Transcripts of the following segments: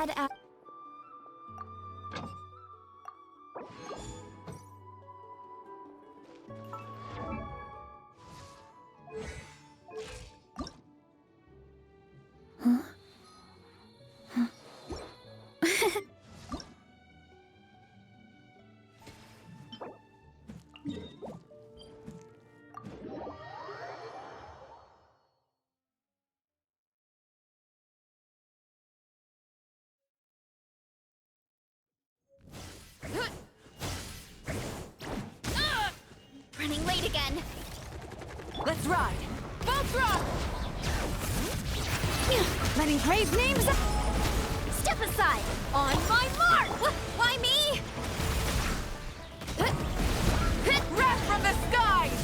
bad at... Running late again. Let's ride! Full throttle! Letting praise names up! Step aside! On my mark! Why me? Wrath from the skies!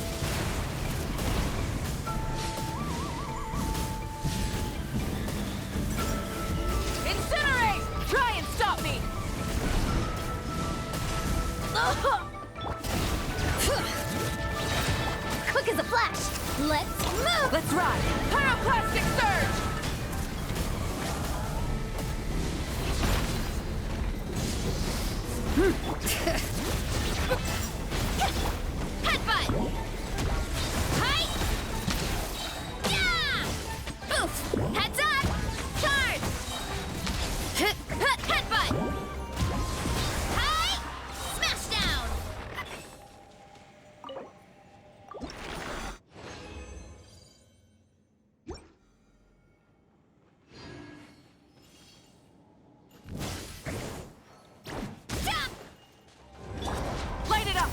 Incinerate! Try and stop me! Quick as a flash! Let's move! Let's ride! Pyroclastic surge! Headbutt! Hi! Yeah! Oof! Heads up! Charge! Headbutt! Hi! Smash down! Light it up!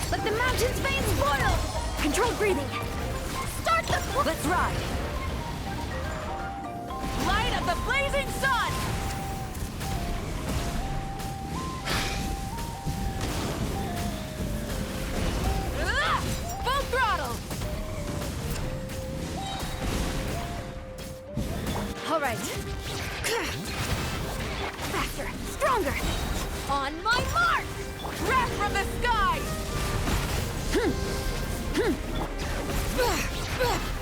Let the mountain's veins boil! Controlled breathing! Start the... Let's ride! Light of the blazing sun! Full throttle! All right. Faster, stronger. On my mark! Wrath from the skies!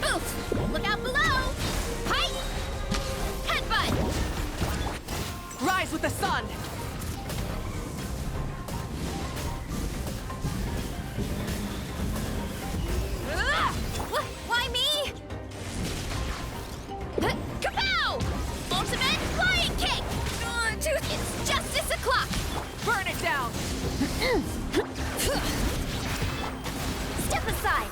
Oof! Look out below! Hi! Headbutt! Rise with the sun! Why me? Kapow! Ultimate flying kick! It's justice o'clock! Burn it down! Step aside!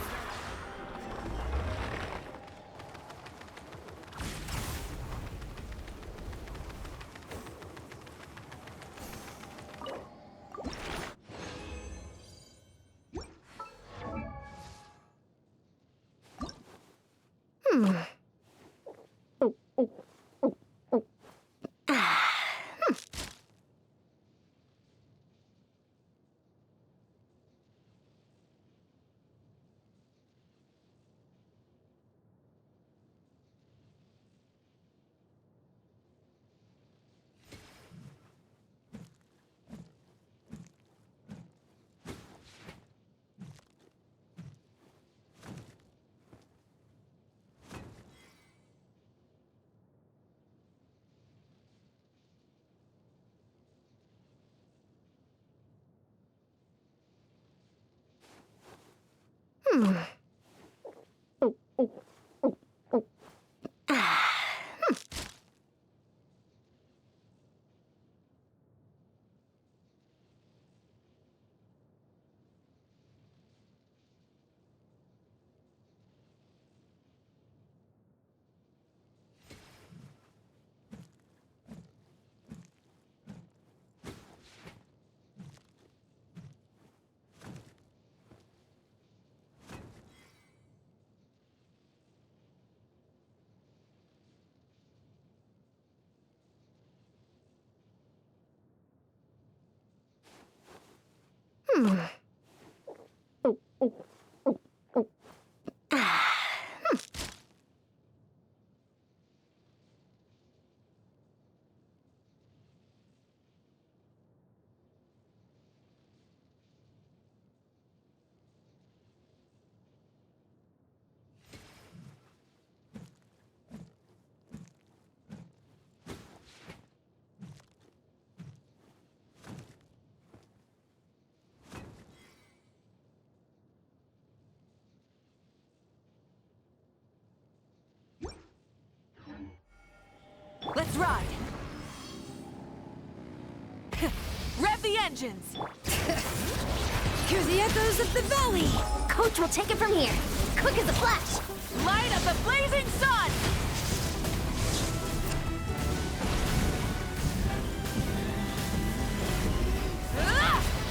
Let's ride! Rev the engines! Hear the echoes of the valley! Coach will take it from here! Quick as a flash! Light of the blazing sun!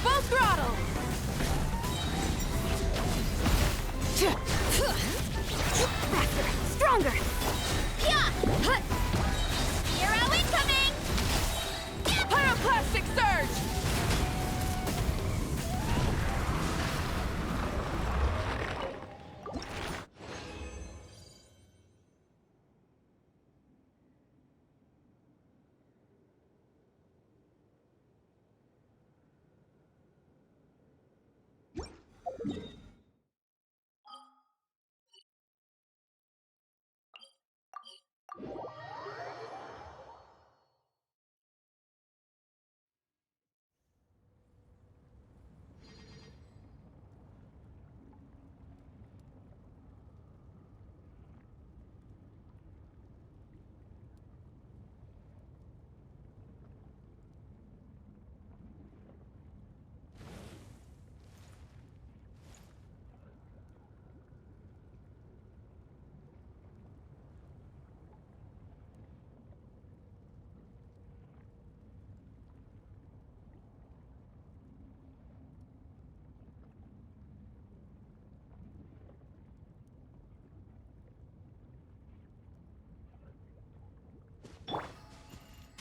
Full throttle! Faster! Stronger! Hero incoming! Pyroclastic surge!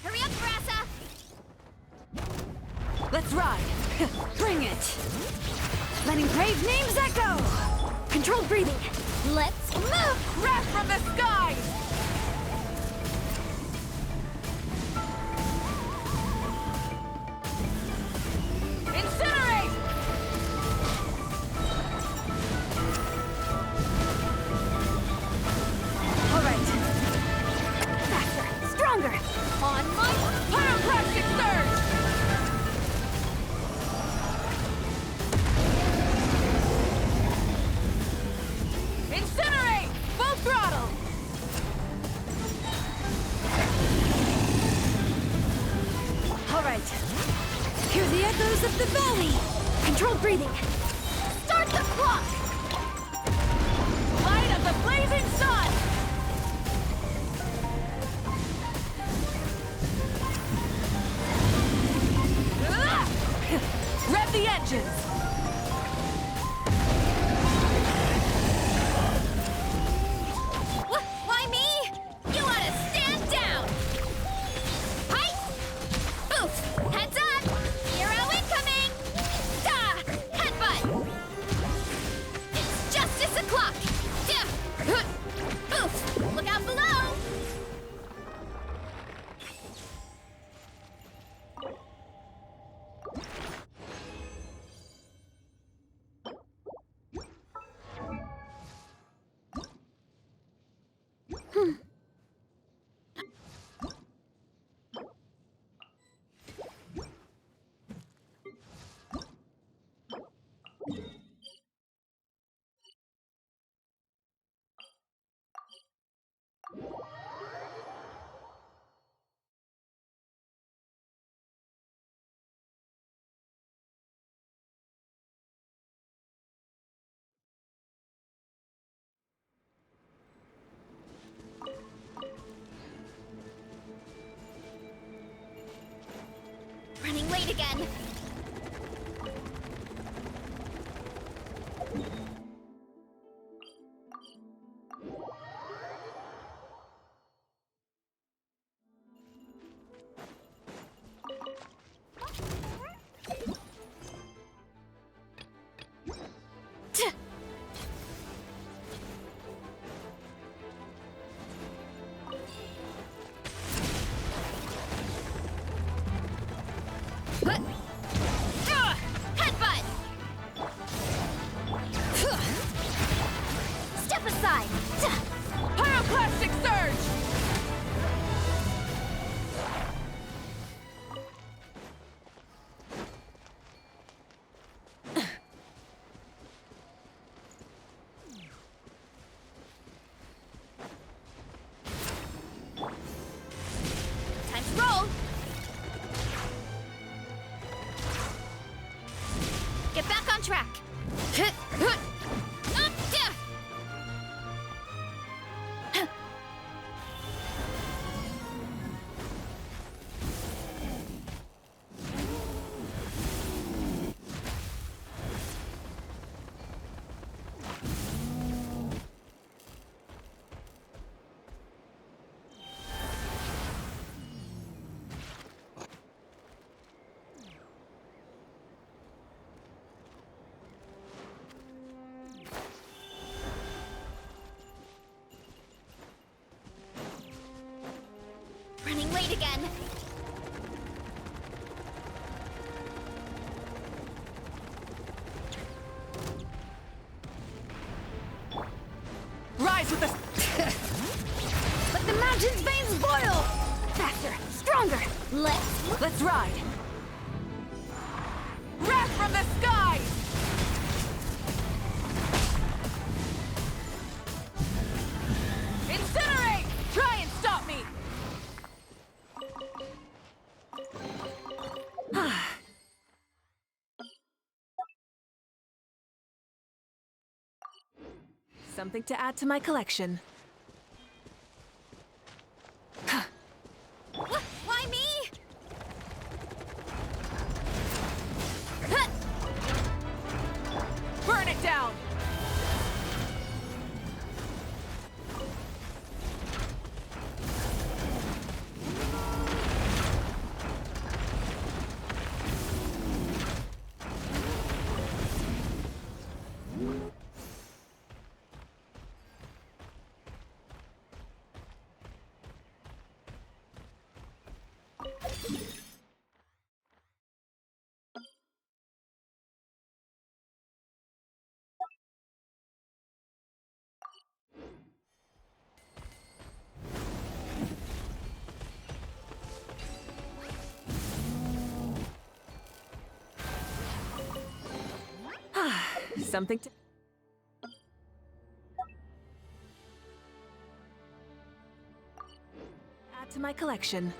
Hurry up, Grassa! Let's ride! Bring it! Letting brave names echo! Controlled breathing! Let's move! Crash from the skies! Incinerate! Alright! Faster! Stronger! On my Pyroclastic surge! Incinerate! Full throttle! Alright! Hear the echoes of the valley! Controlled breathing! start the clock! Light of the blazing sun! Rev the engines! Why me? You ought to stand down! Hi! Boof! Heads up! Hero incoming! Da! Headbutt! It's justice o'clock! Boof! Look out below! Running late again. Headbutt! Step aside! Pyroclastic surge! late again. Rise with the... Let the mountain's veins boil! Faster, stronger! Let's ride! Wrath from the skies! Incinerate! Try and stop me! Something to add to my collection. Why me? Burn it down! Something to... add to my collection.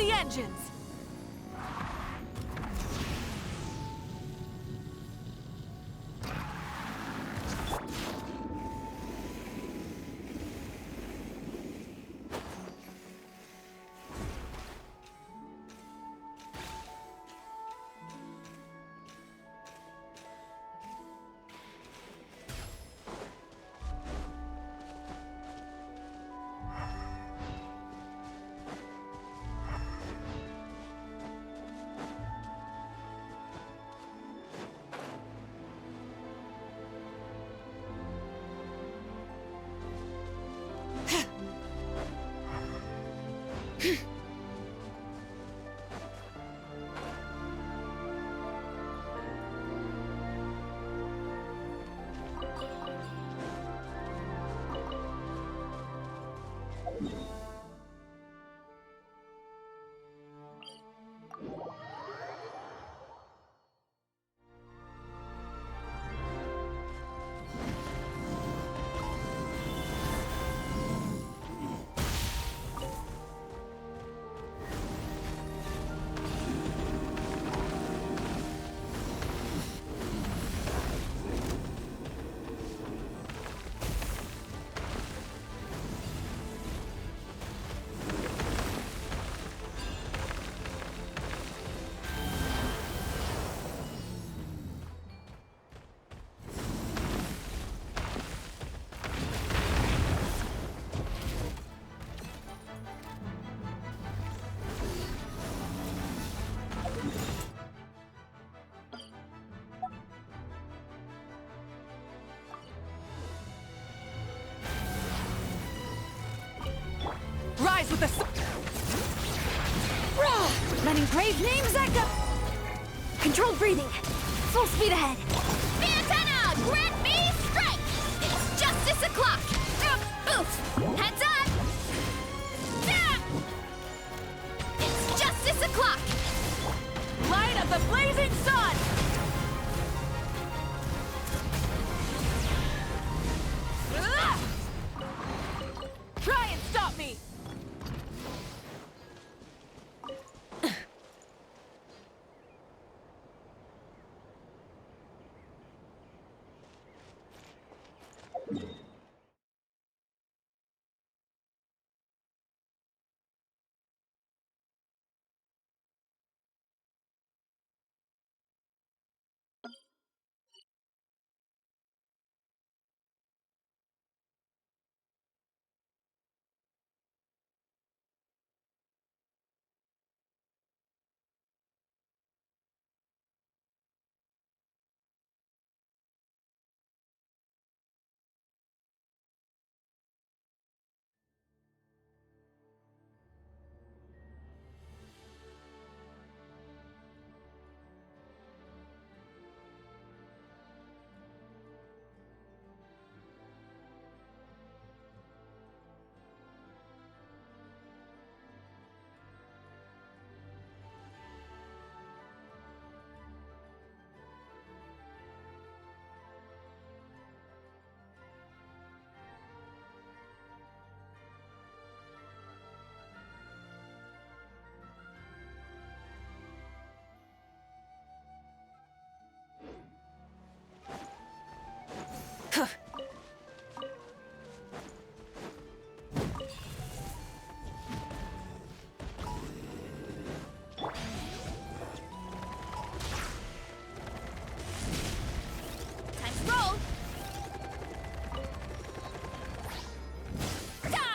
the engines! Rise with the Letting brave names echo! Controlled breathing. Full speed ahead. Antenna, grant me strength! It's justice o'clock! Oof! Heads up! It's justice o'clock! light of the blazing sun! Try and stop me! Time to roll! Ta!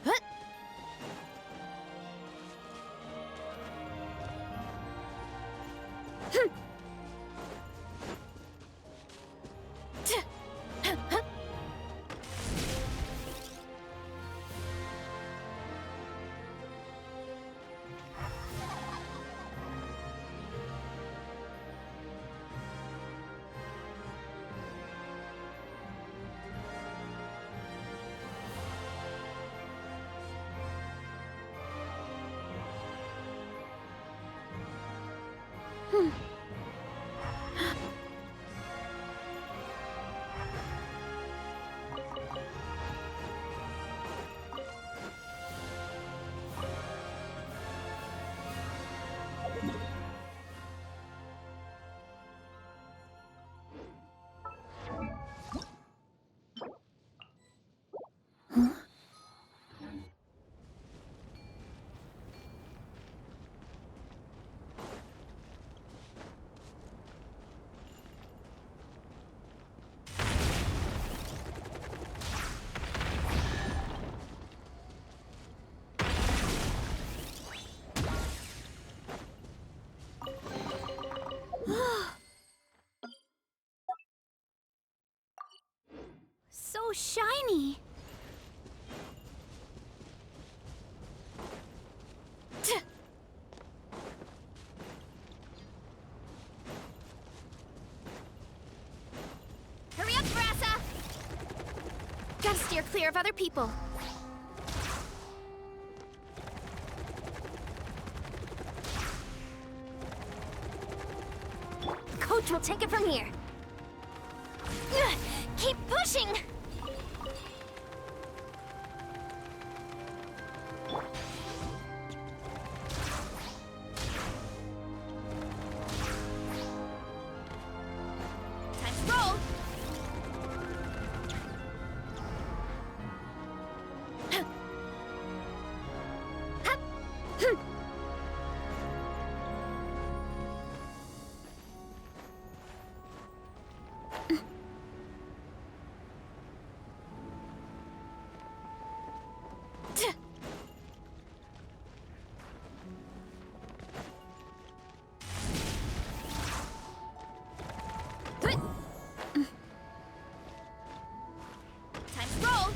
Huh? shiny. Hurry up, Brassa! Gotta steer clear of other people. Coach will take it from here. Keep pushing! Time to roll! Time to roll!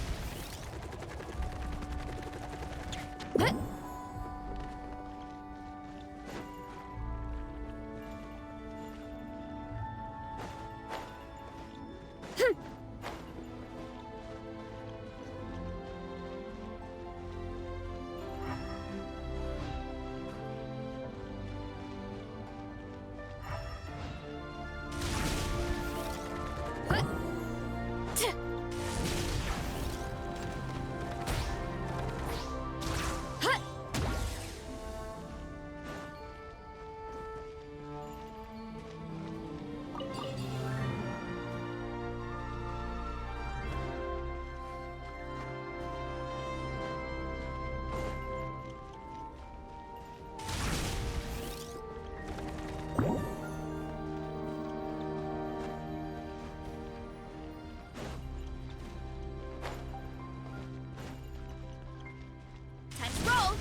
Time to roll!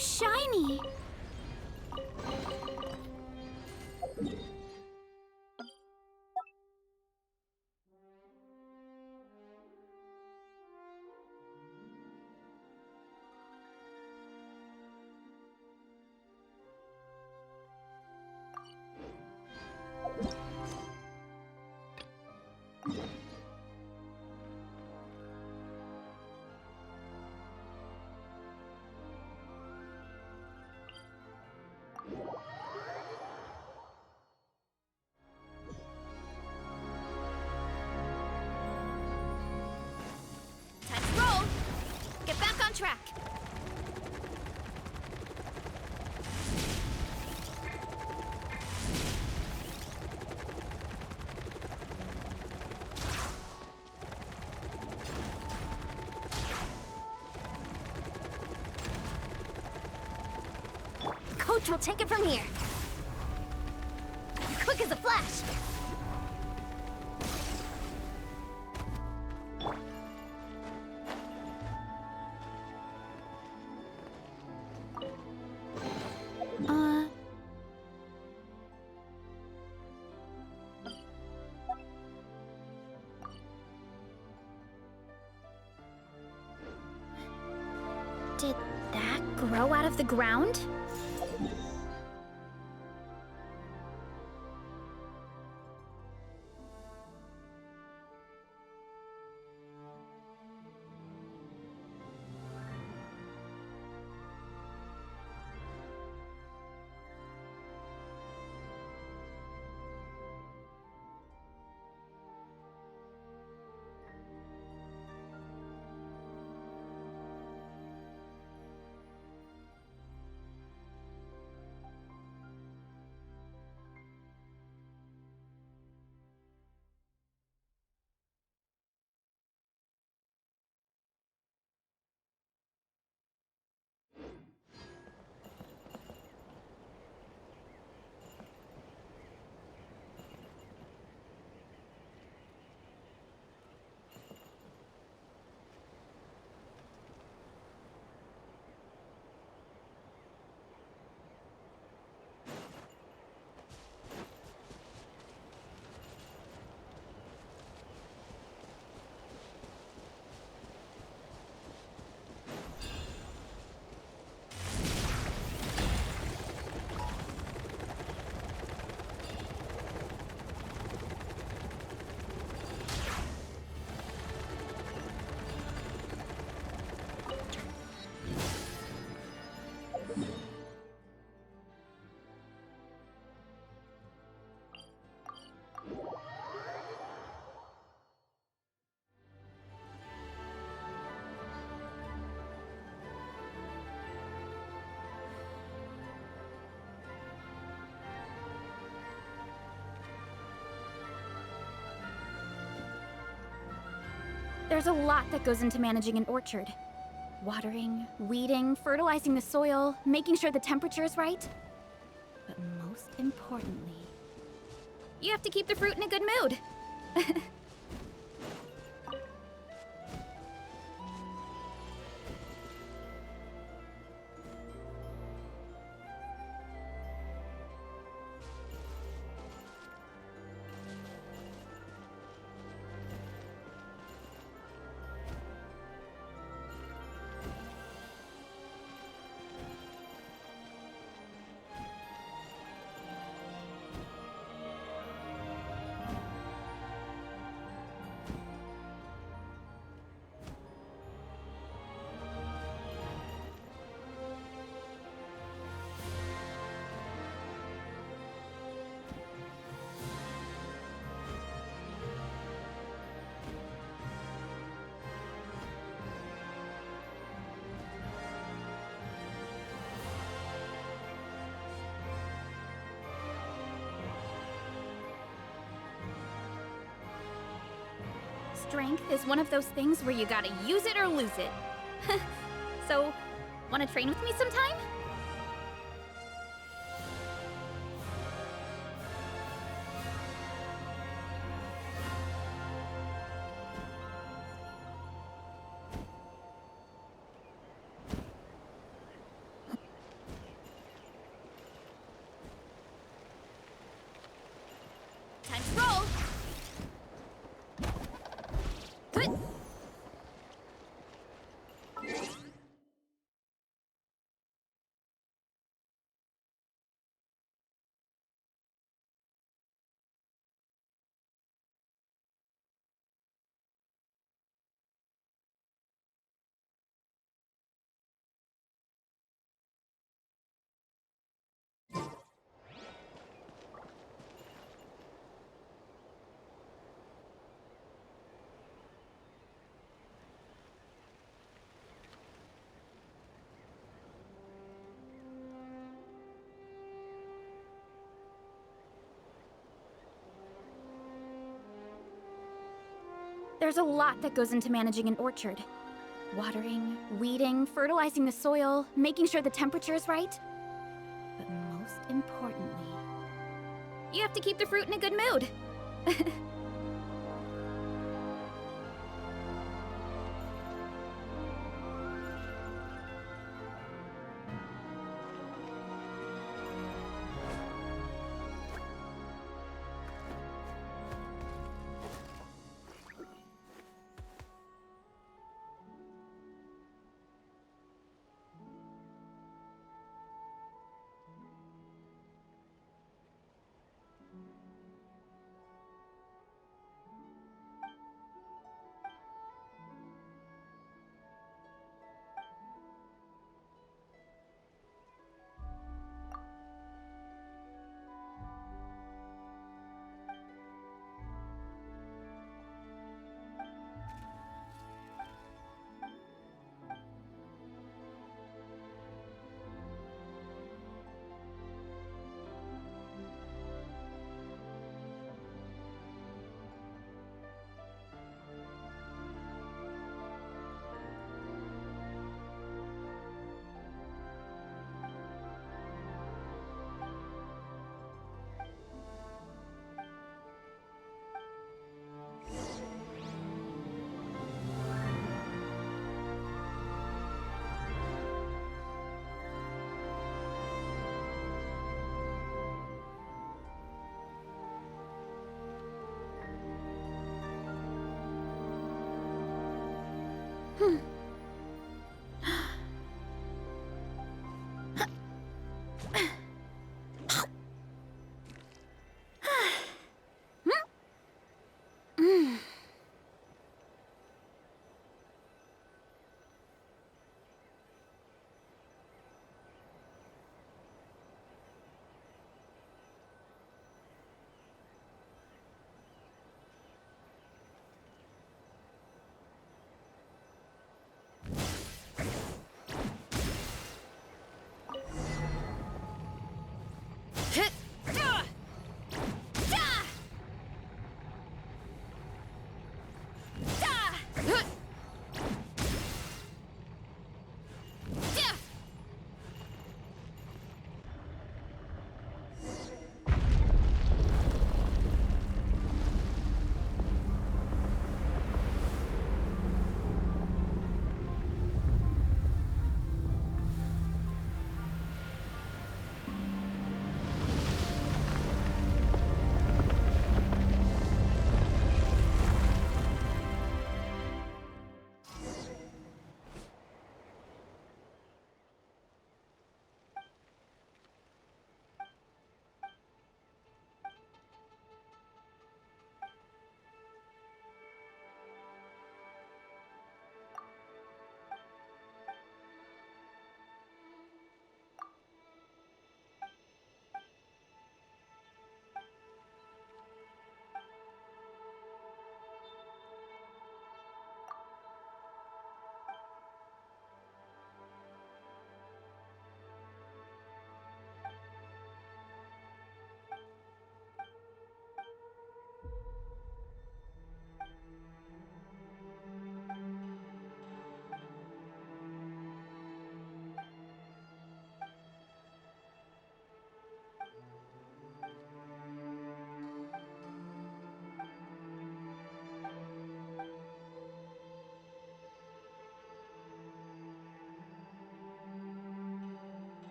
shiny. Time to roll. Get back on track. Coach will take it from here. Quick as a flash. Did that grow out of the ground? There's a lot that goes into managing an orchard. Watering, weeding, fertilizing the soil, making sure the temperature is right. But most importantly, you have to keep the fruit in a good mood. Strength is one of those things where you gotta use it or lose it. So, wanna train with me sometime? There's a lot that goes into managing an orchard. Watering, weeding, fertilizing the soil, making sure the temperature is right. But most importantly, you have to keep the fruit in a good mood.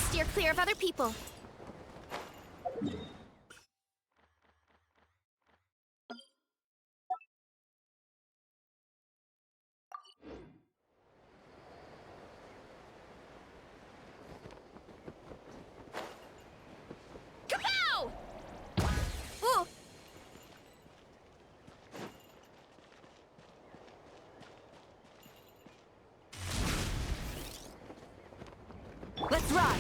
Steer clear of other people. Kapow! Ooh. Let's ride!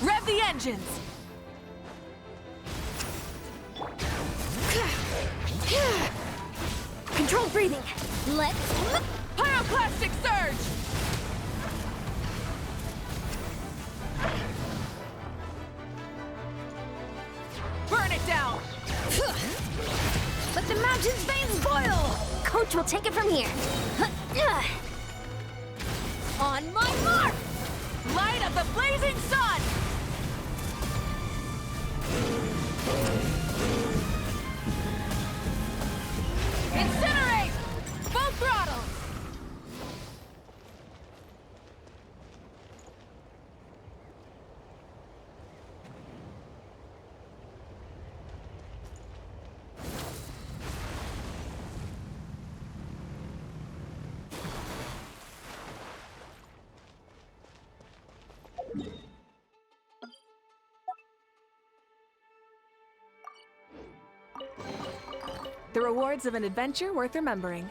Rev the engines! Controlled breathing. Let's... Pyroclastic surge! Burn it down! Let the mountain's veins boil! Coach will take it from here. On my mark! Light of the blazing sun! Incinerate! Full throttle! The rewards of an adventure worth remembering.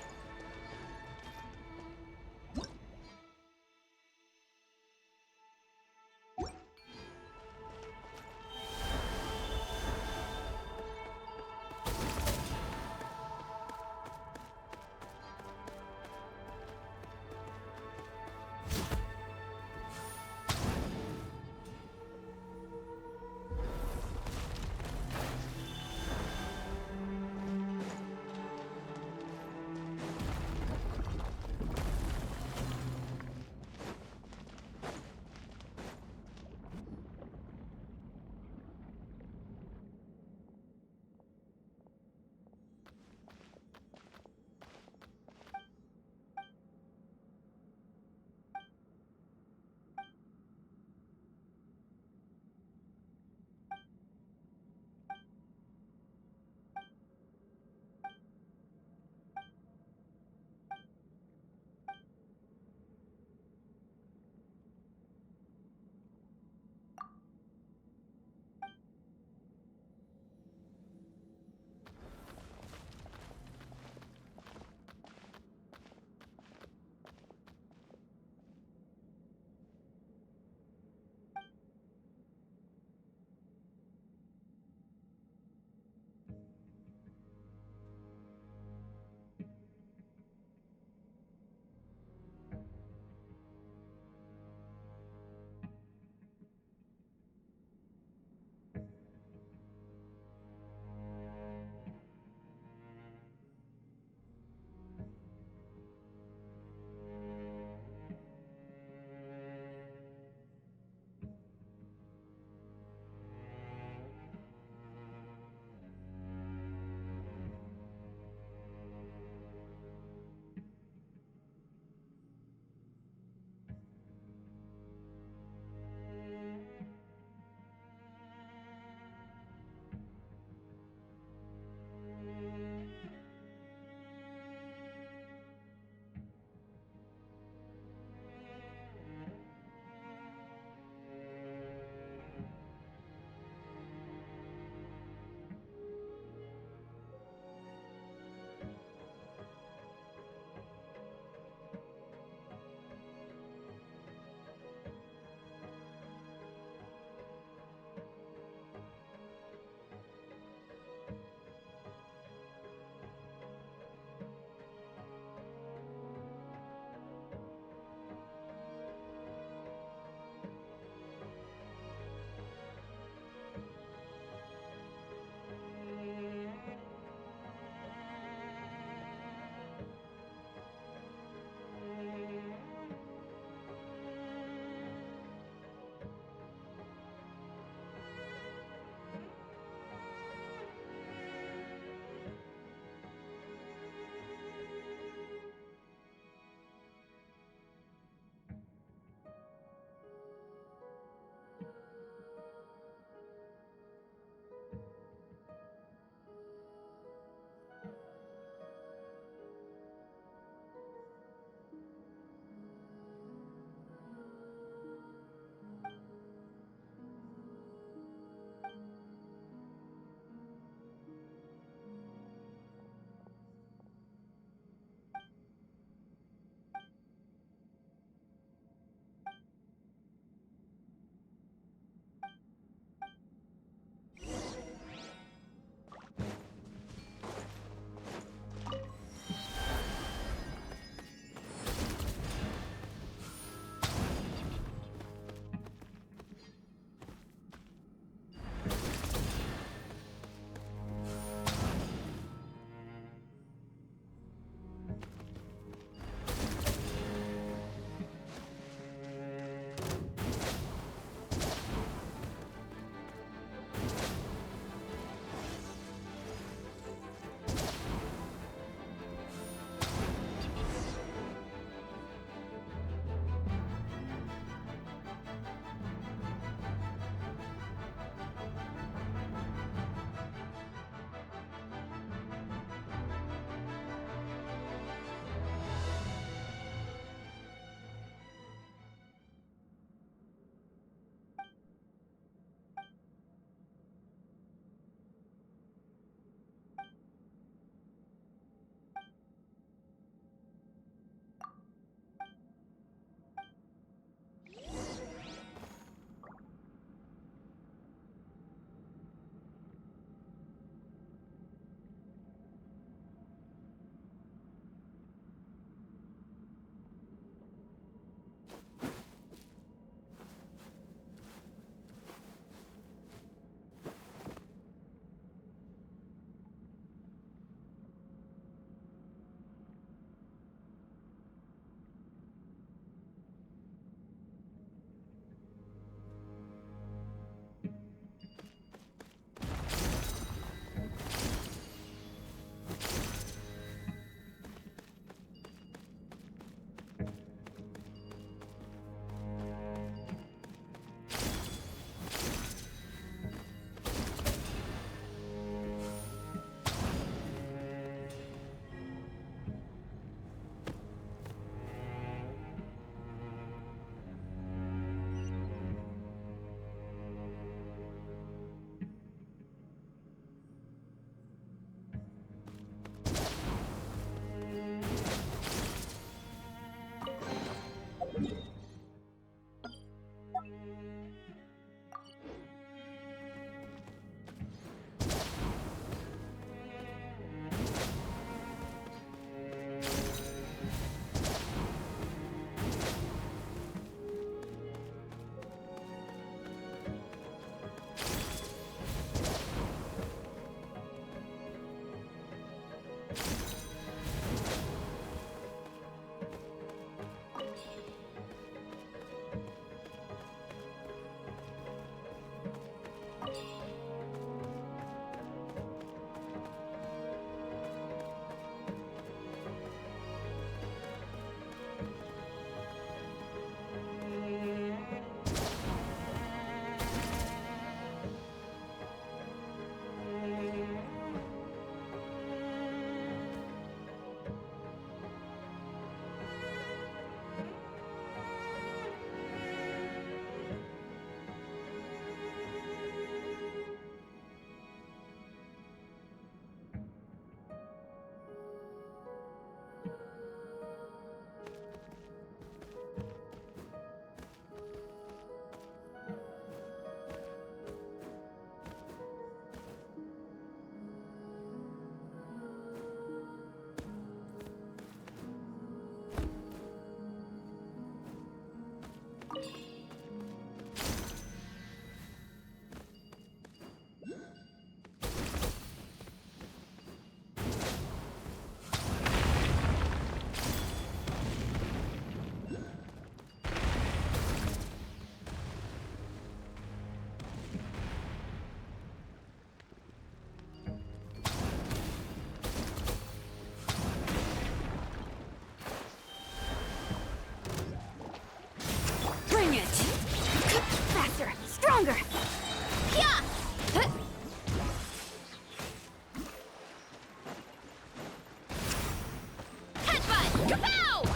Kapow!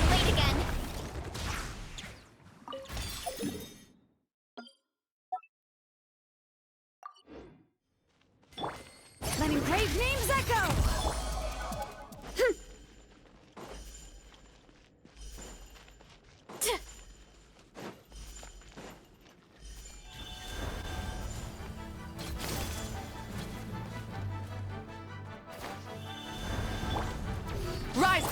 Late again. Letting brave names echo! Rise!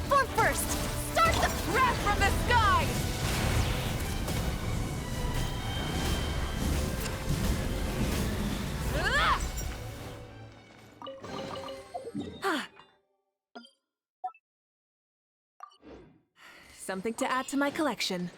Form first! Start the Wrath from the skies! Ah! Something to add to my collection.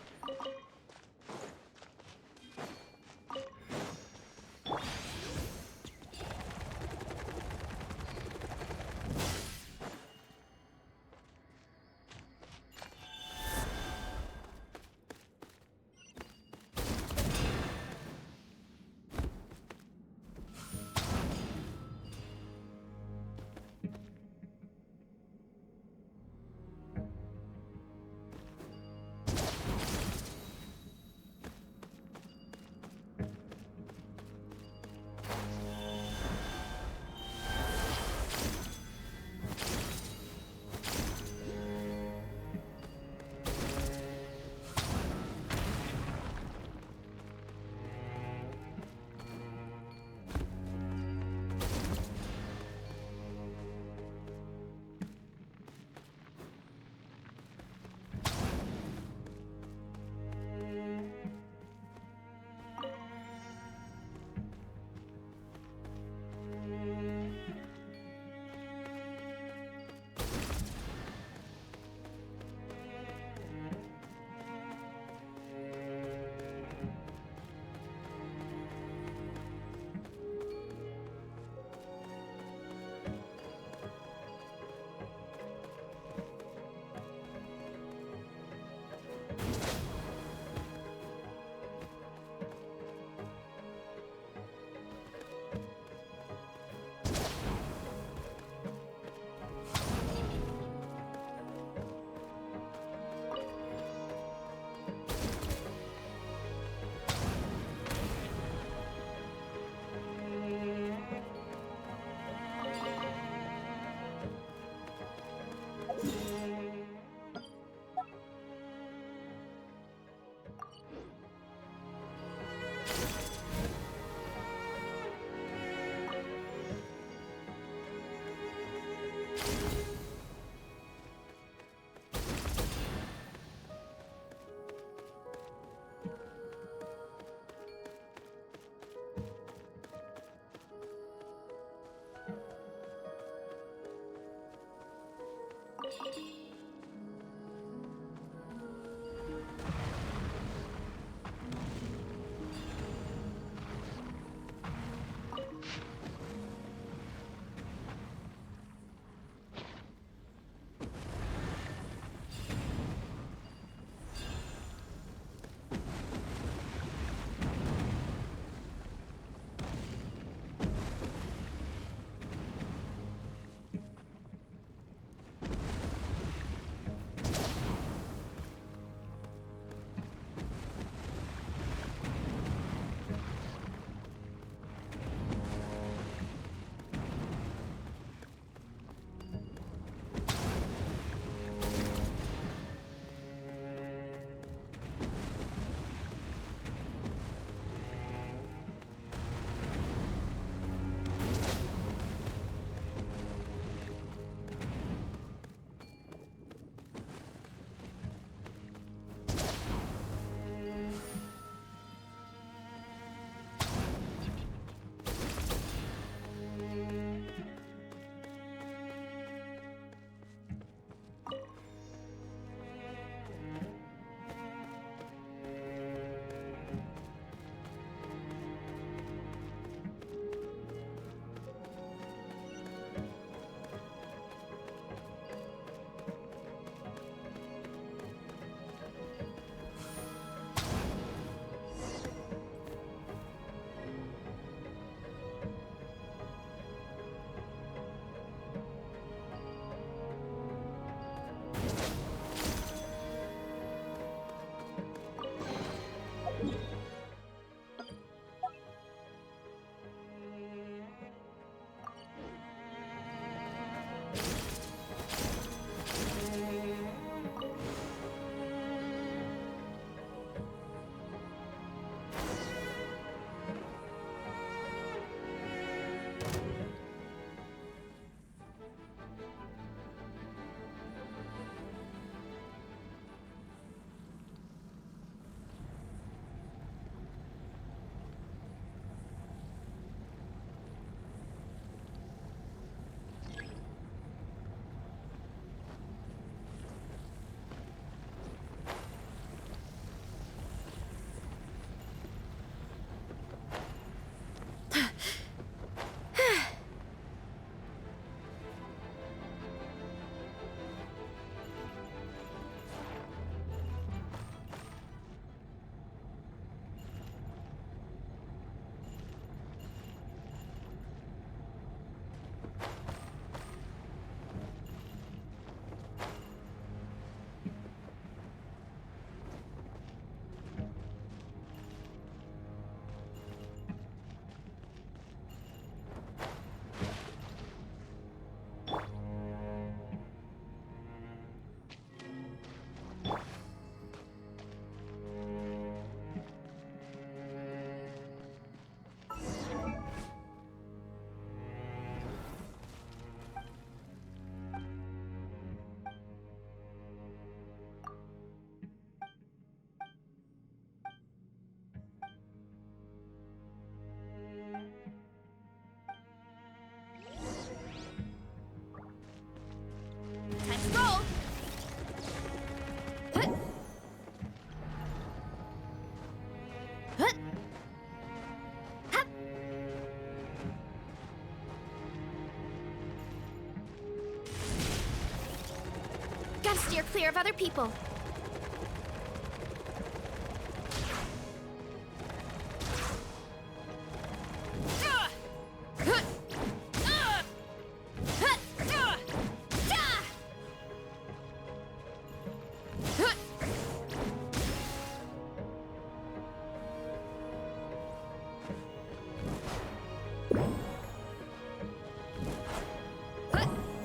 steer clear of other people.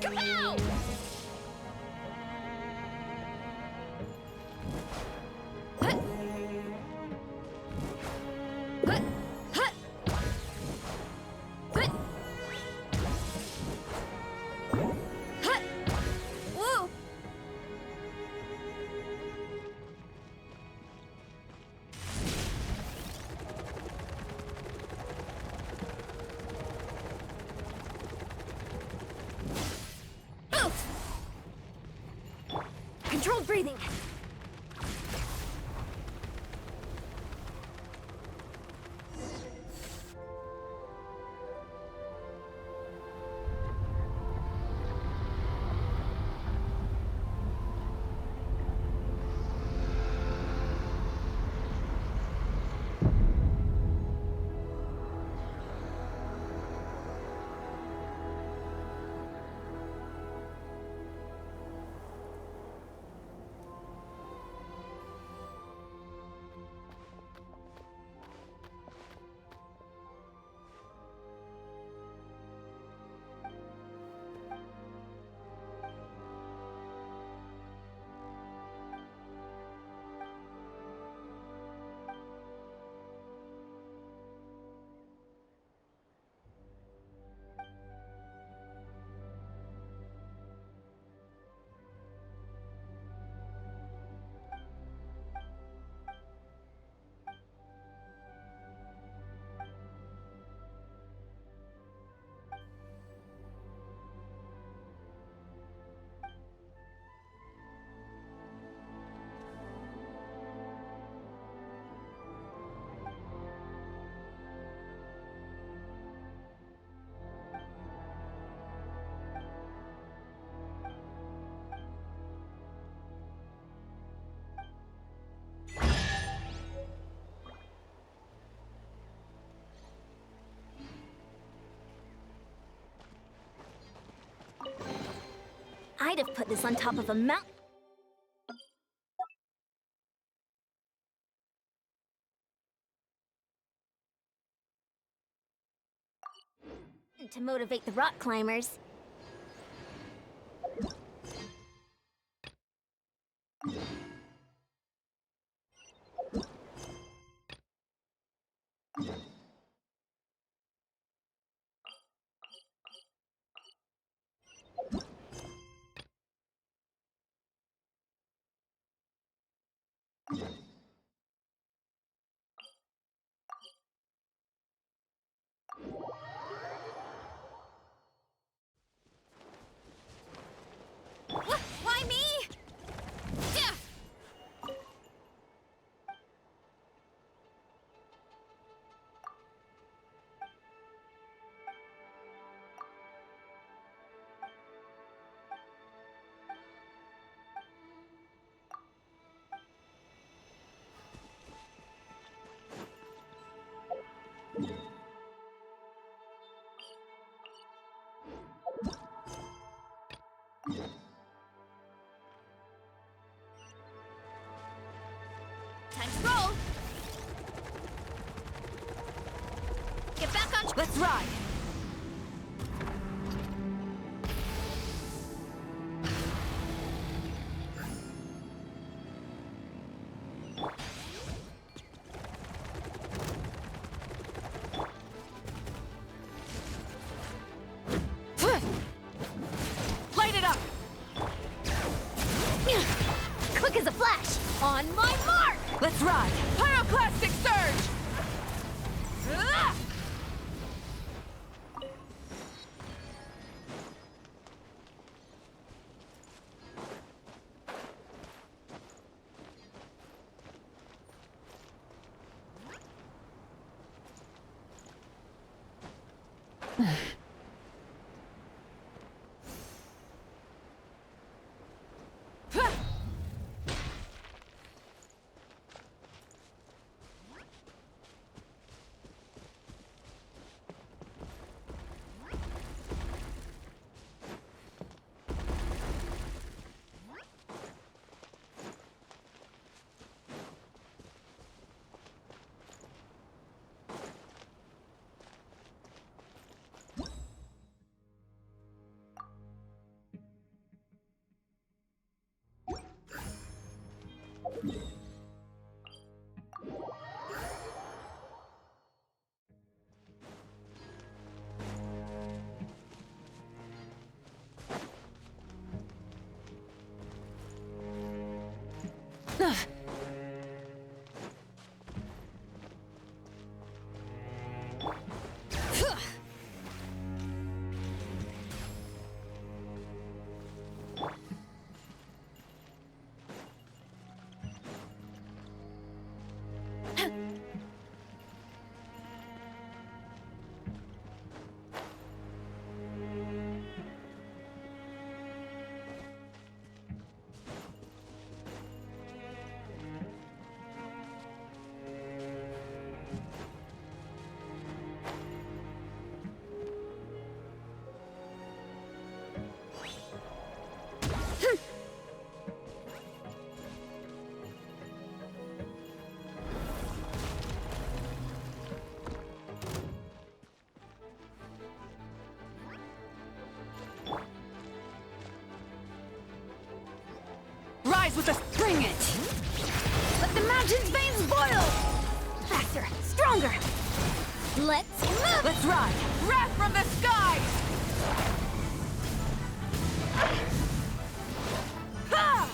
Kapow! Whoa! Oof! Controlled breathing. I'd have put this on top of a mountain to motivate the rock climbers. Why me? Time to roll. Get back on. Let's ride. Light it up! Quick as a flash. On my mark. Let's ride! Pyroclastic surge! Ah! Rise with us! Bring it! Let the mountain's veins boil! Faster, stronger! Let's move! Let's ride! Wrath from the skies! Ha!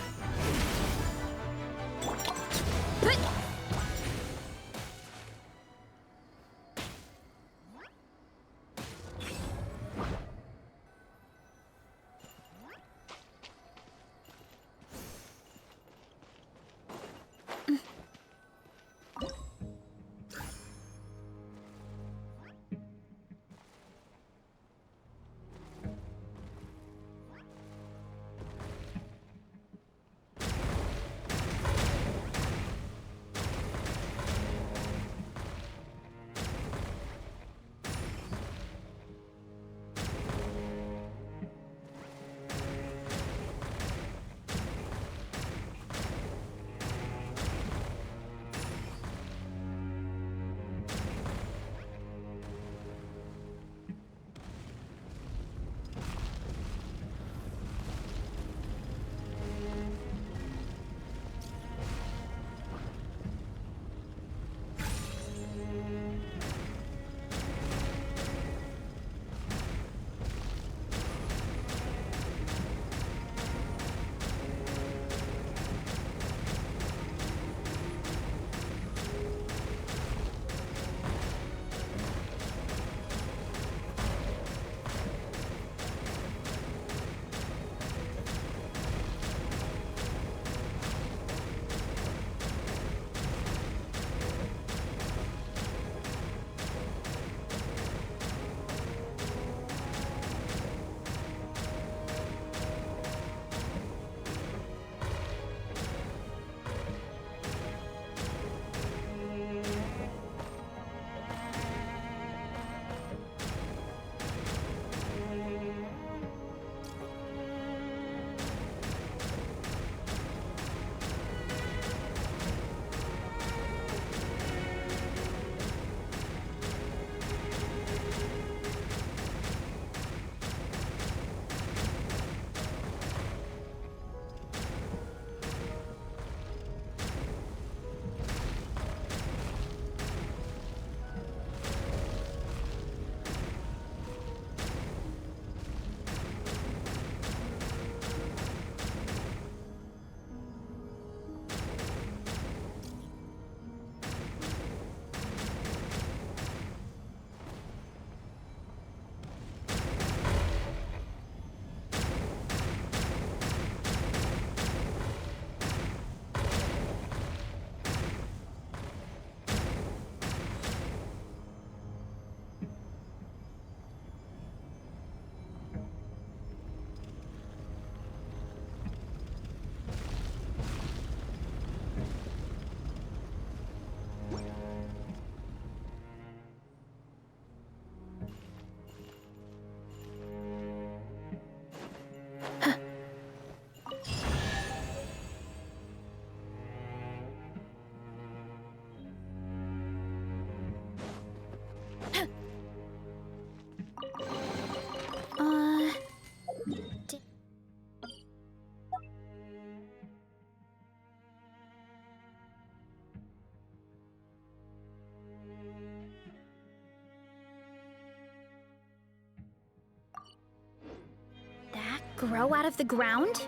Grow out of the ground?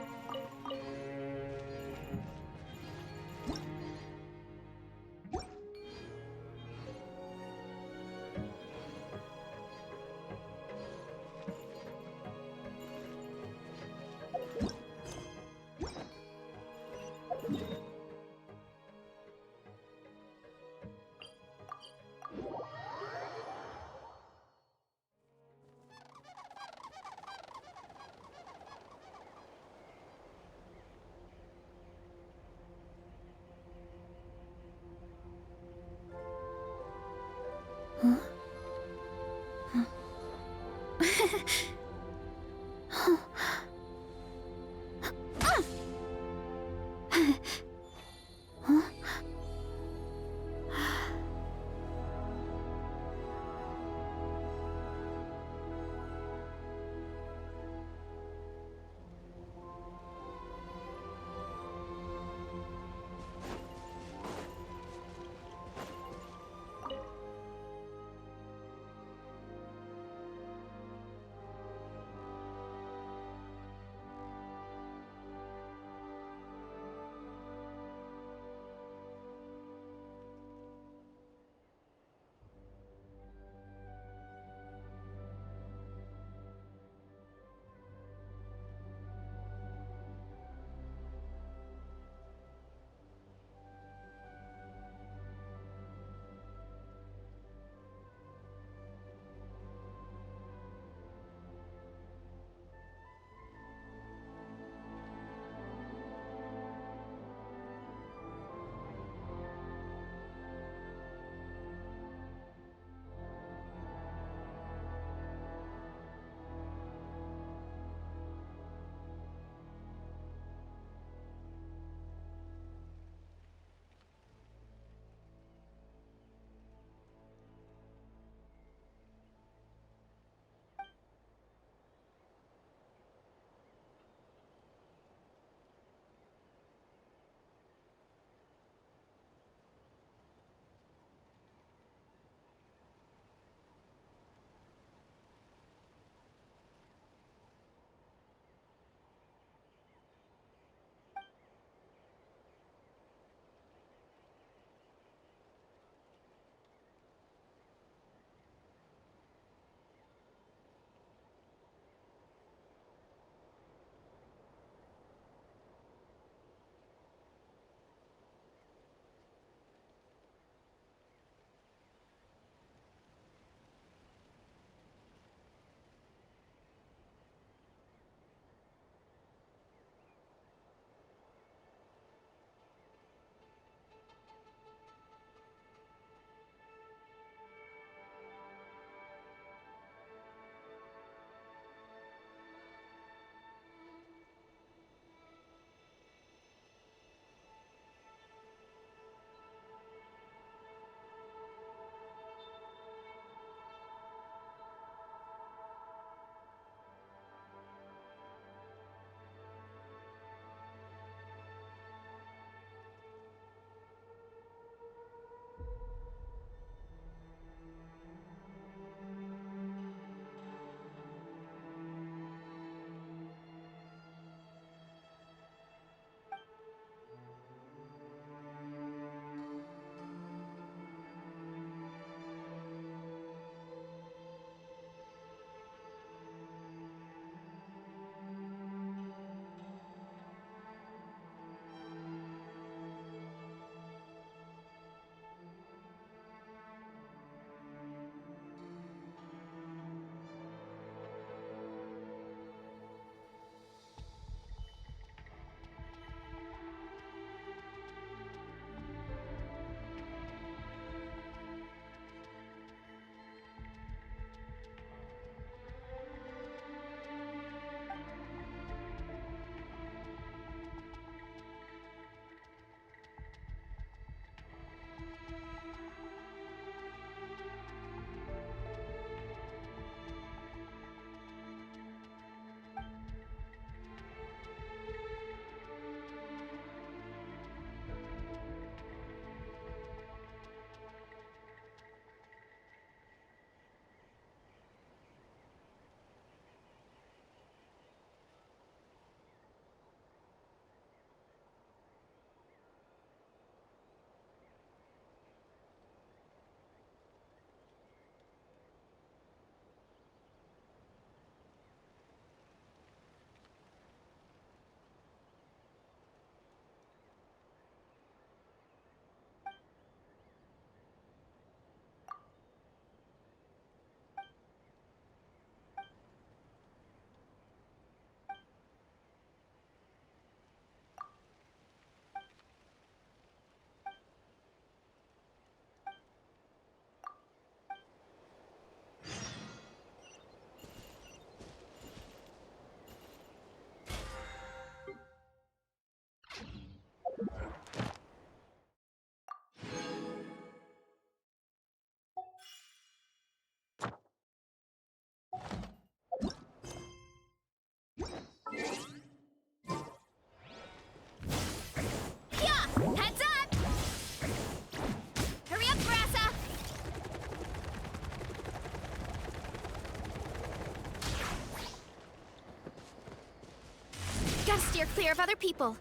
clear of other people.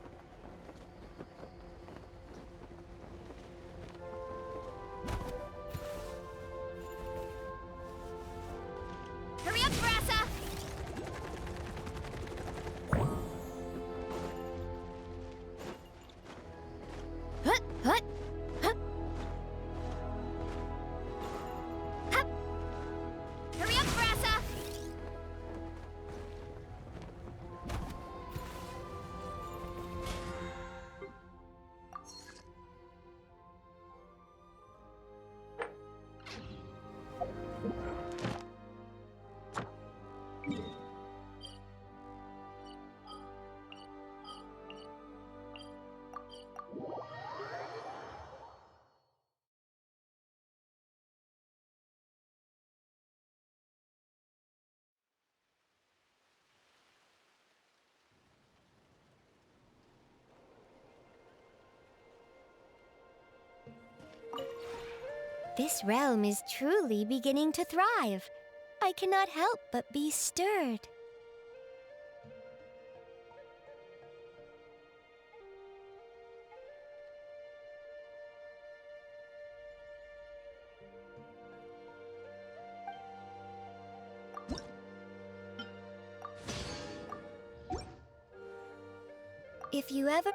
Hurry up, Brassa! Hut, hut, hut. Hup. Hurry up, Brassa! This realm is truly beginning to thrive. I cannot help but be stirred. If you ever...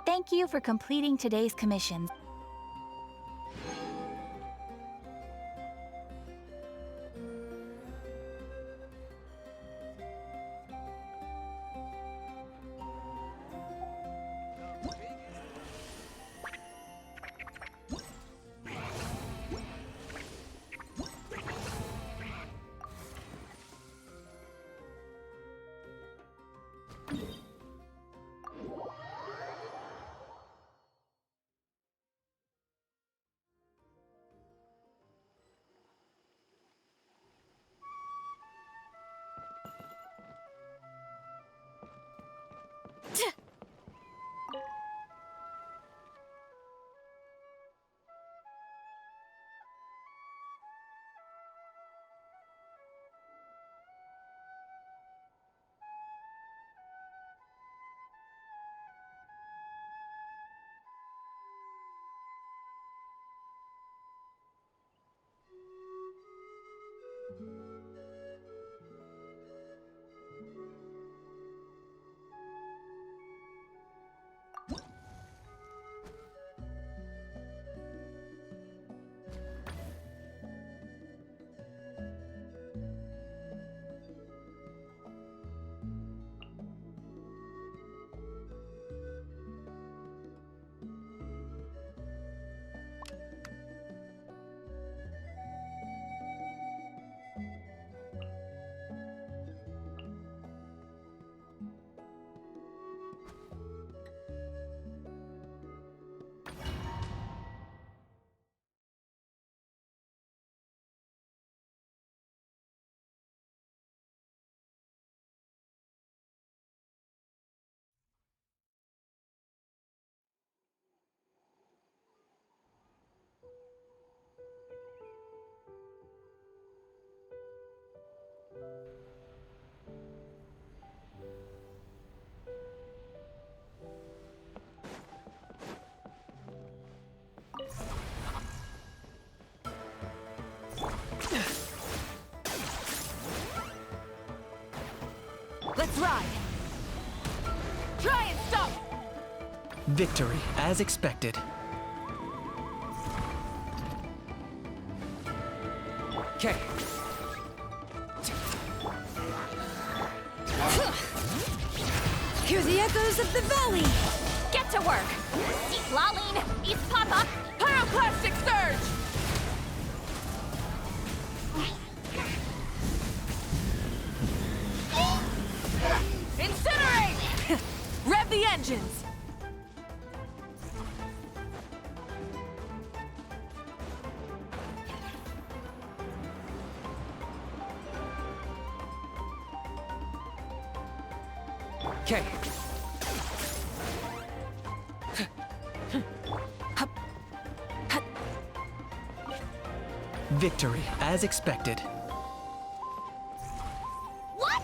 Thank you for completing today's commissions. Let's ride! Try and stop! Victory, as expected. Okay. Hear the echoes of the valley! Get to work! Deep Laline, East Papa! Pyroclastic Surge! the engines! Okay. Victory, as expected. What?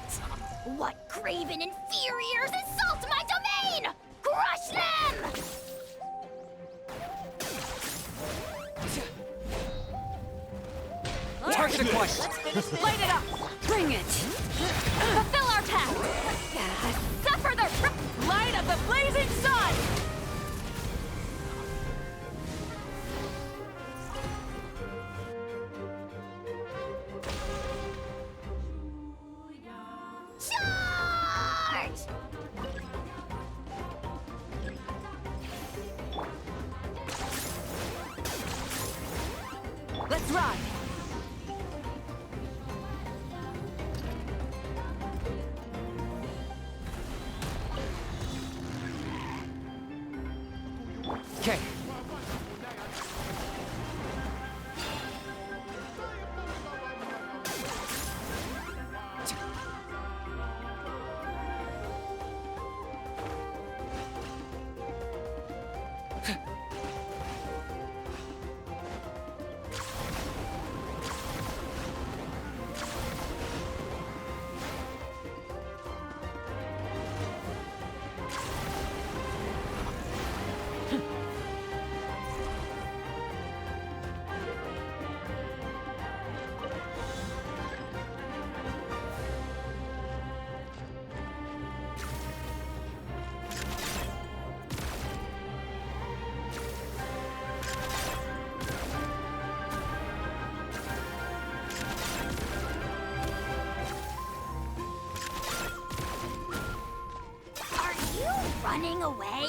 What craven inferiors assault my domain? Crush them! Target acquired. Light it up! Bring it! Fulfill our task! Suffer the Light of the blazing sun! Charge! Let's ride! Okay. Are you running away?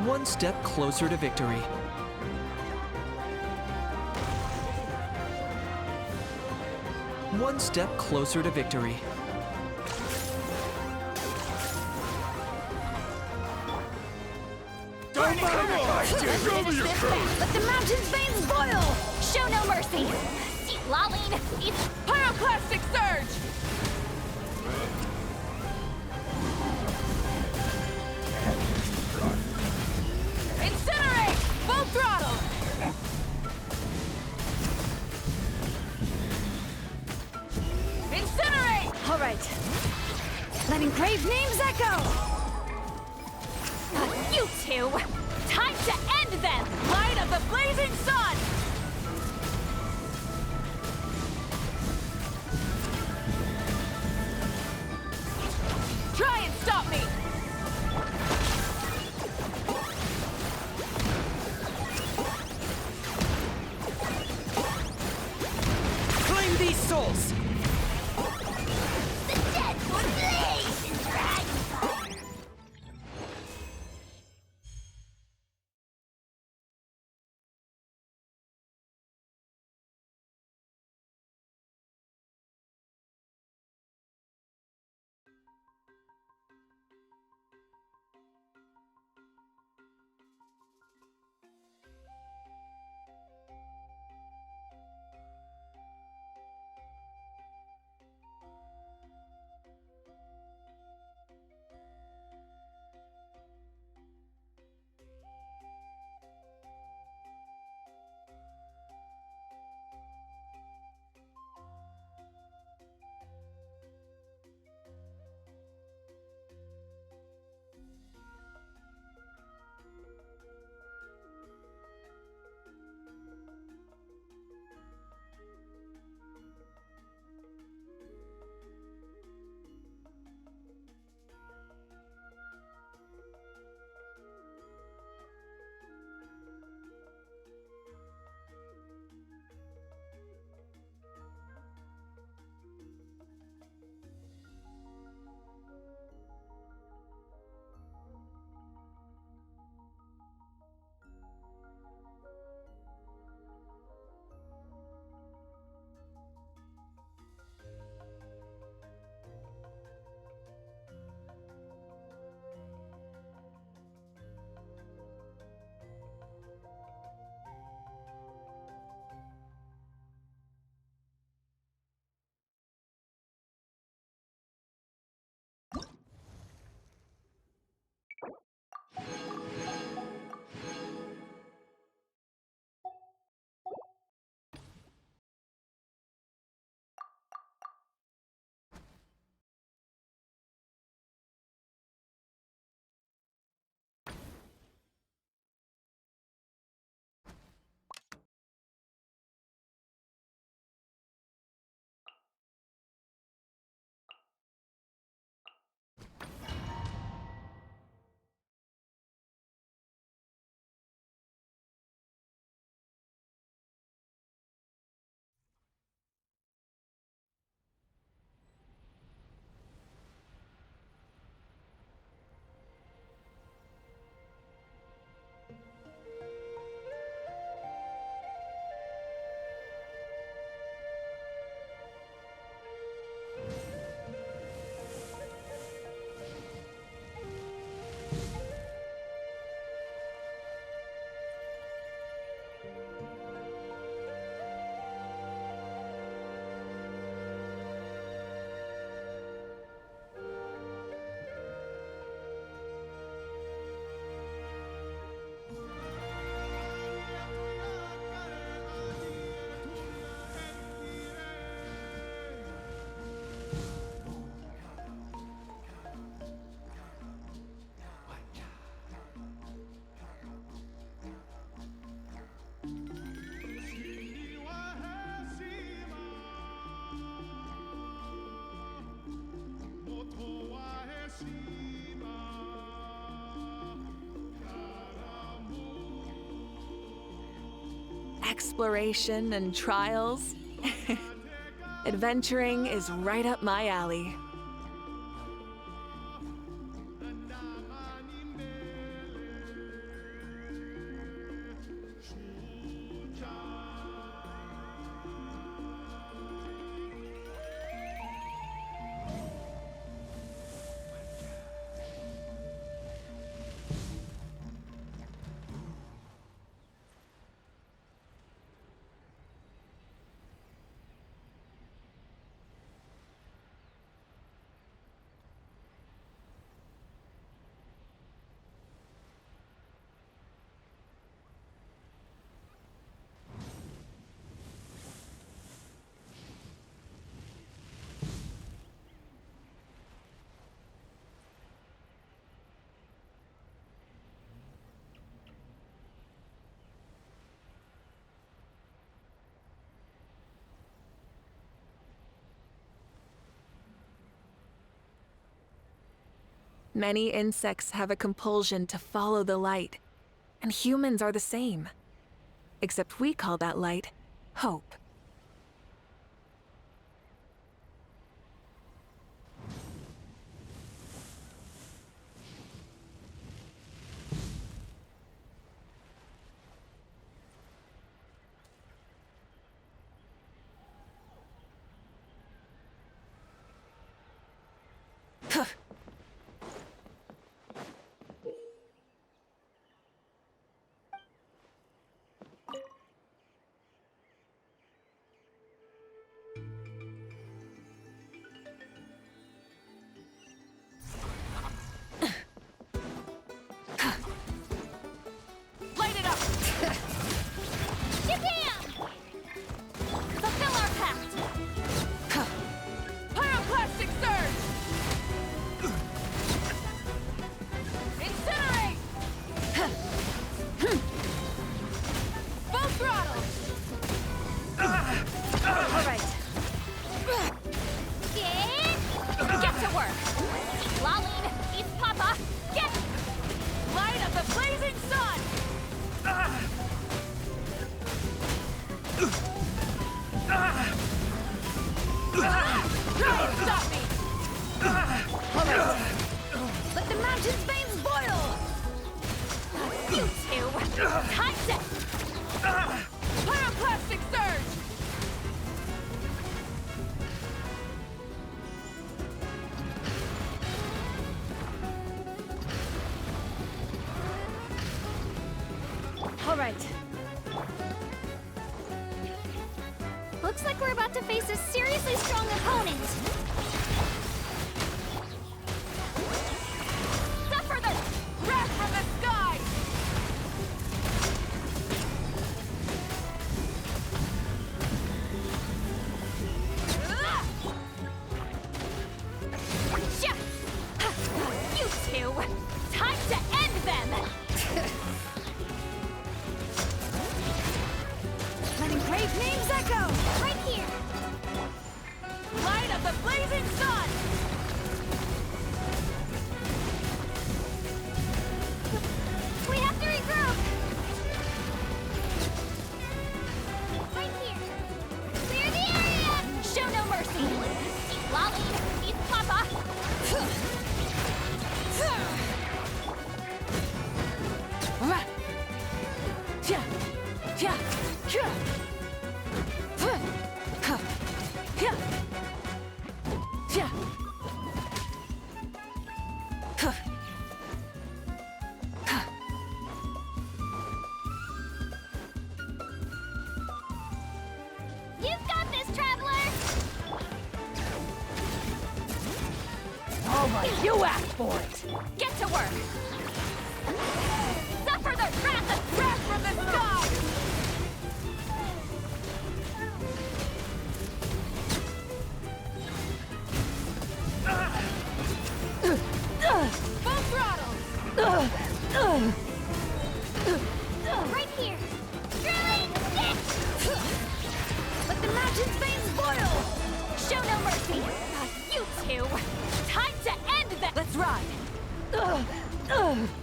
One step closer to victory. One step closer to victory. Let the mountain's veins boil! Show no mercy! See, Laline, it's Pyroclastic surge! Incinerate! Full throttle! Incinerate! All right. Let engraved names echo! You two! Time to end them! Light of the blazing sun! Try and stop me! Claim these souls! exploration and trials. Adventuring is right up my alley. Many insects have a compulsion to follow the light, and humans are the same. Except we call that light hope. Light it up! Jabam! Fulfill our pact! Pyroclastic surge! Incinerate! Full throttle! All right. Get to work! Lolly, eat Papa. Get! Light of the blazing sun! Try and stop me! Let the mountain's veins boil. You two! Time set! Pyroclastic surge! All right. Looks like we're about to face a seriously strong opponent. Suffer the wrath from the sky! Sha! You two! Time to end them! Letting brave names echo. Right here. Light of the blazing sun! We have to regroup. Right here. Clear the area. Show no mercy! Lolly, eat Papa. You've got this, traveler. All right, you asked for it! Get to work! Suffer the wrath from the sky! Full throttle! Right here. Drilling stick. Let the mountain's veins boil. Show no mercy! You two! Time to end them! Let's ride!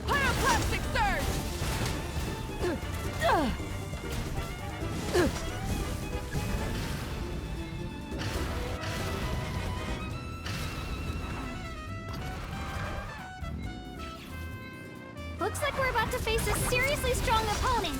Pyroclastic surge! Looks like we're about to face a seriously strong opponent.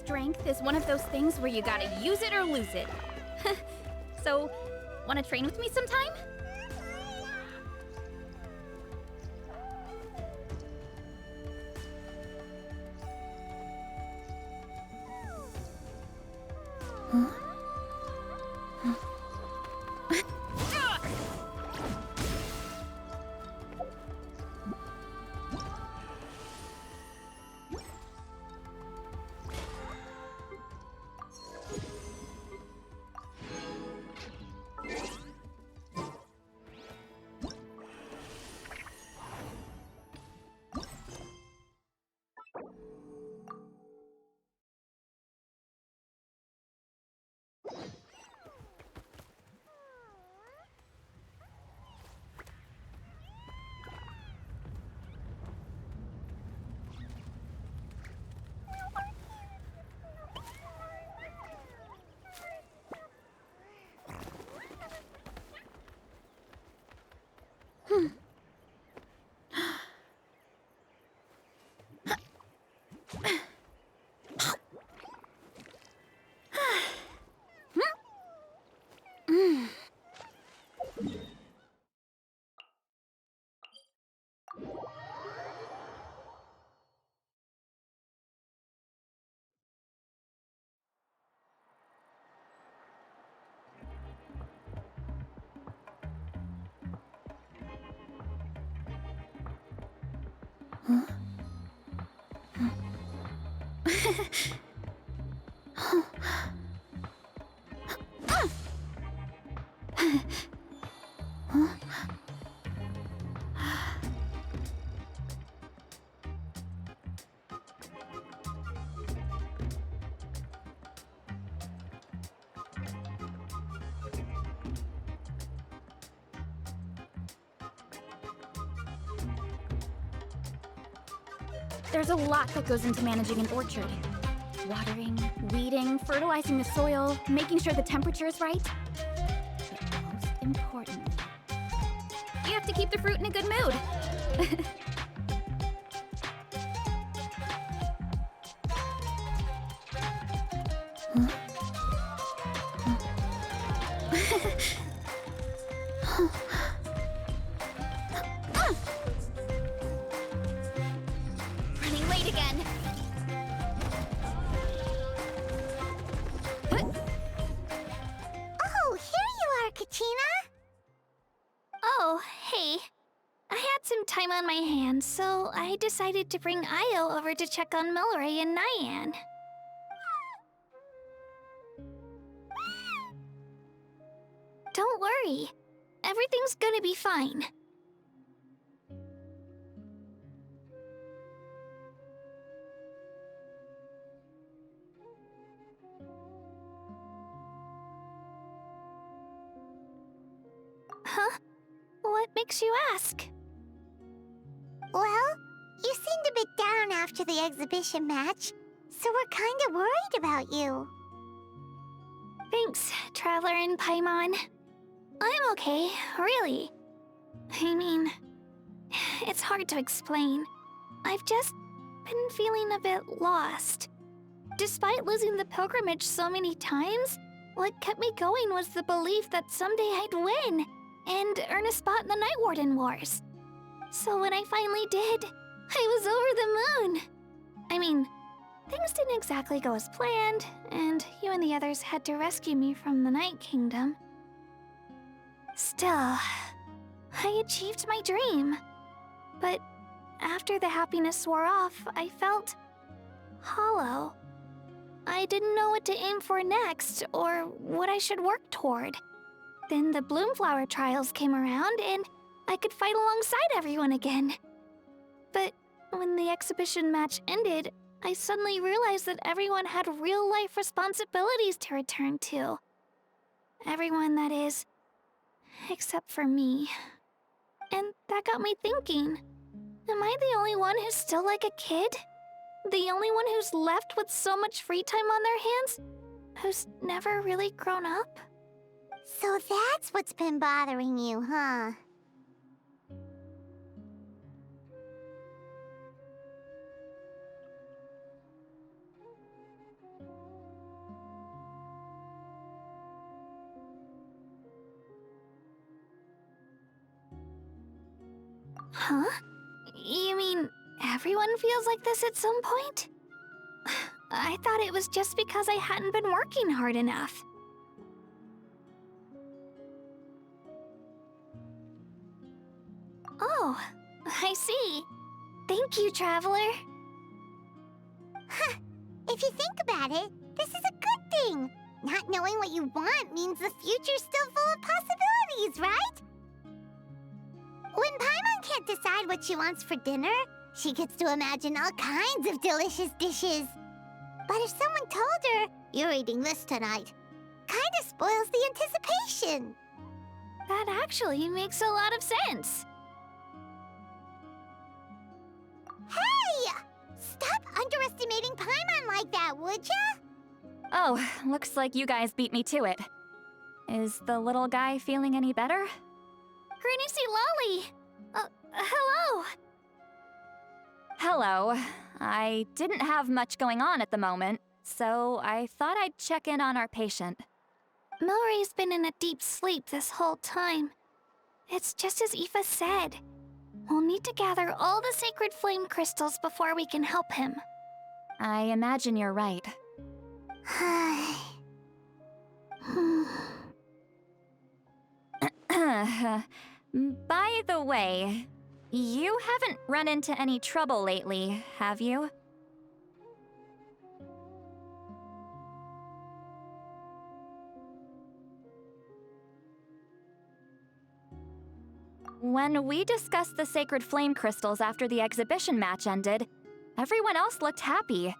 Strength is one of those things where you gotta use it or lose it. So, wanna train with me sometime? There's a lot that goes into managing an orchard. Watering, weeding, fertilizing the soil, making sure the temperature is right. But most importantly, you have to keep the fruit in a good mood. Running late again. Oh, here you are, Katina! Oh, hey. I had some time on my hands, so I decided to bring Io over to check on Melray and Nyan. Don't worry. Everything's gonna be fine. Huh? What makes you ask? Well, you seemed a bit down after the exhibition match, so we're kinda worried about you. Thanks, Traveler and Paimon. I'm okay, really. I mean, it's hard to explain. I've just been feeling a bit lost. Despite losing the pilgrimage so many times, what kept me going was the belief that someday I'd win and earn a spot in the Night Warden Wars. So when I finally did, I was over the moon. I mean, things didn't exactly go as planned, and you and the others had to rescue me from the Night Kingdom. Still, I achieved my dream. But after the happiness wore off, I felt hollow. I didn't know what to aim for next, or what I should work toward. Then the Bloomflower trials came around, and I could fight alongside everyone again. But when the exhibition match ended, I suddenly realized that everyone had real-life responsibilities to return to. Everyone, that is. Except for me. And that got me thinking. Am I the only one who's still like a kid? The only one who's left with so much free time on their hands? Who's never really grown up? So that's what's been bothering you, huh? Huh? You mean everyone feels like this at some point? I thought it was just because I hadn't been working hard enough. Oh, I see. Thank you, Traveler. If you think about it, this is a good thing. Not knowing what you want means the future's still full of possibilities, right? When Paimon can't decide what she wants for dinner, she gets to imagine all kinds of delicious dishes. But if someone told her, "You're eating this tonight," kinda spoils the anticipation. That actually makes a lot of sense. Hey! Stop underestimating Paimon like that, would ya? Oh, looks like you guys beat me to it. Is the little guy feeling any better? Granny C. Lolly! Hello! Hello. I didn't have much going on at the moment, so I thought I'd check in on our patient. Milray's been in a deep sleep this whole time. It's just as Aoife said. We'll need to gather all the sacred flame crystals before we can help him. I imagine you're right. By the way, you haven't run into any trouble lately, have you? When we discussed the sacred flame crystals after the exhibition match ended, everyone else looked happy.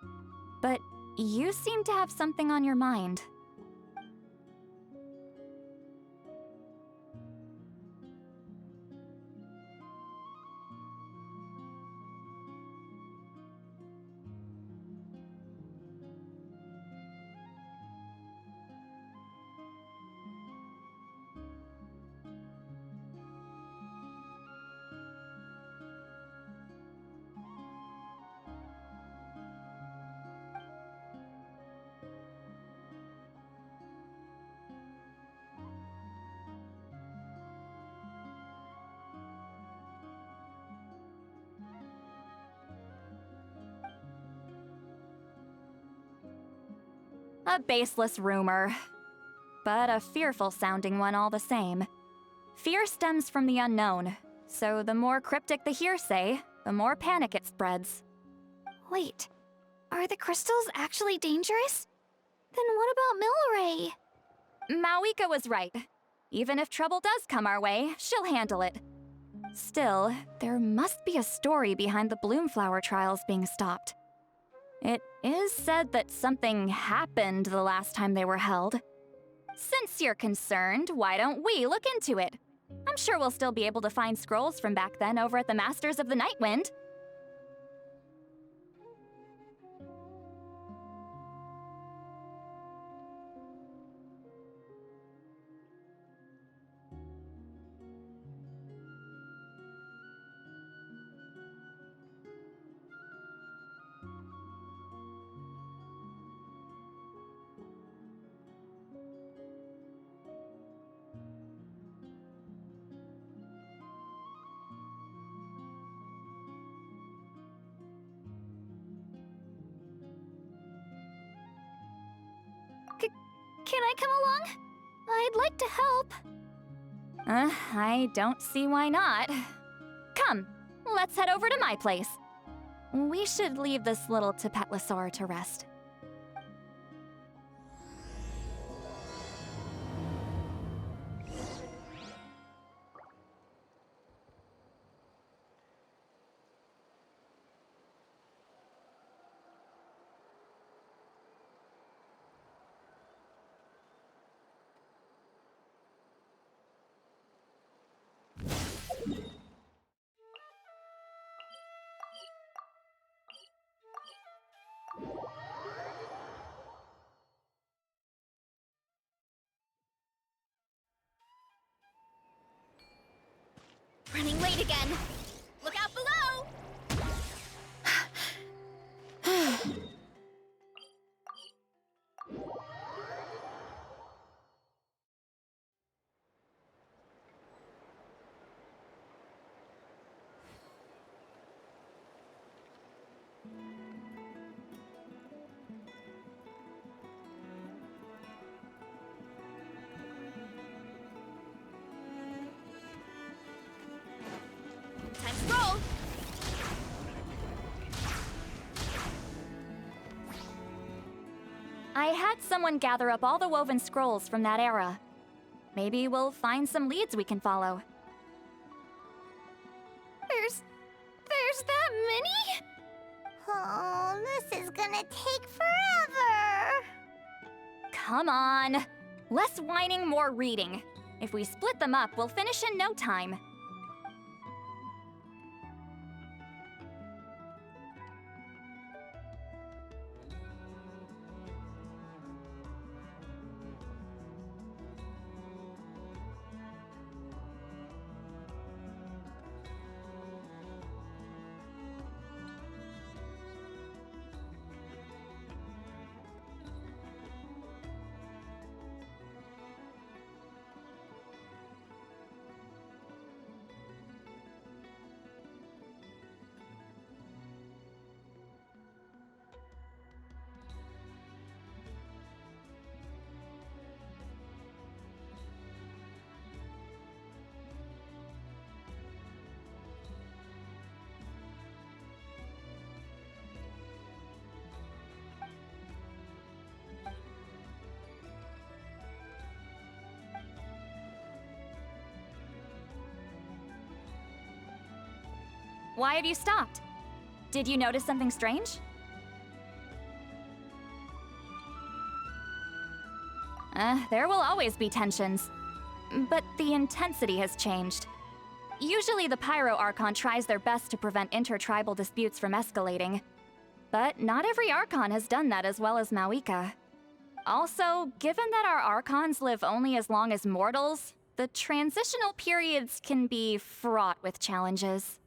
But you seem to have something on your mind. A baseless rumor, but a fearful-sounding one all the same. Fear stems from the unknown, so the more cryptic the hearsay, the more panic it spreads. Wait, are the crystals actually dangerous? Then what about Milray? Mawika was right. Even if trouble does come our way, she'll handle it. Still, there must be a story behind the Bloomflower trials being stopped. It is said that something happened the last time they were held. Since you're concerned, why don't we look into it? I'm sure we'll still be able to find scrolls from back then over at the Masters of the Nightwind. Can I come along? I'd like to help. I don't see why not. Come, let's head over to my place. We should leave this little Tepetlosaur to rest. meet again. Look out below! Time to roll! I had someone gather up all the woven scrolls from that era. Maybe we'll find some leads we can follow. There's that many? Oh, this is gonna take forever. Come on! Less whining, more reading. If we split them up, we'll finish in no time. Why have you stopped? Did you notice something strange? There will always be tensions. But the intensity has changed. Usually the Pyro Archon tries their best to prevent intertribal disputes from escalating. But not every Archon has done that as well as Mawika. Also, given that our Archons live only as long as mortals, the transitional periods can be fraught with challenges.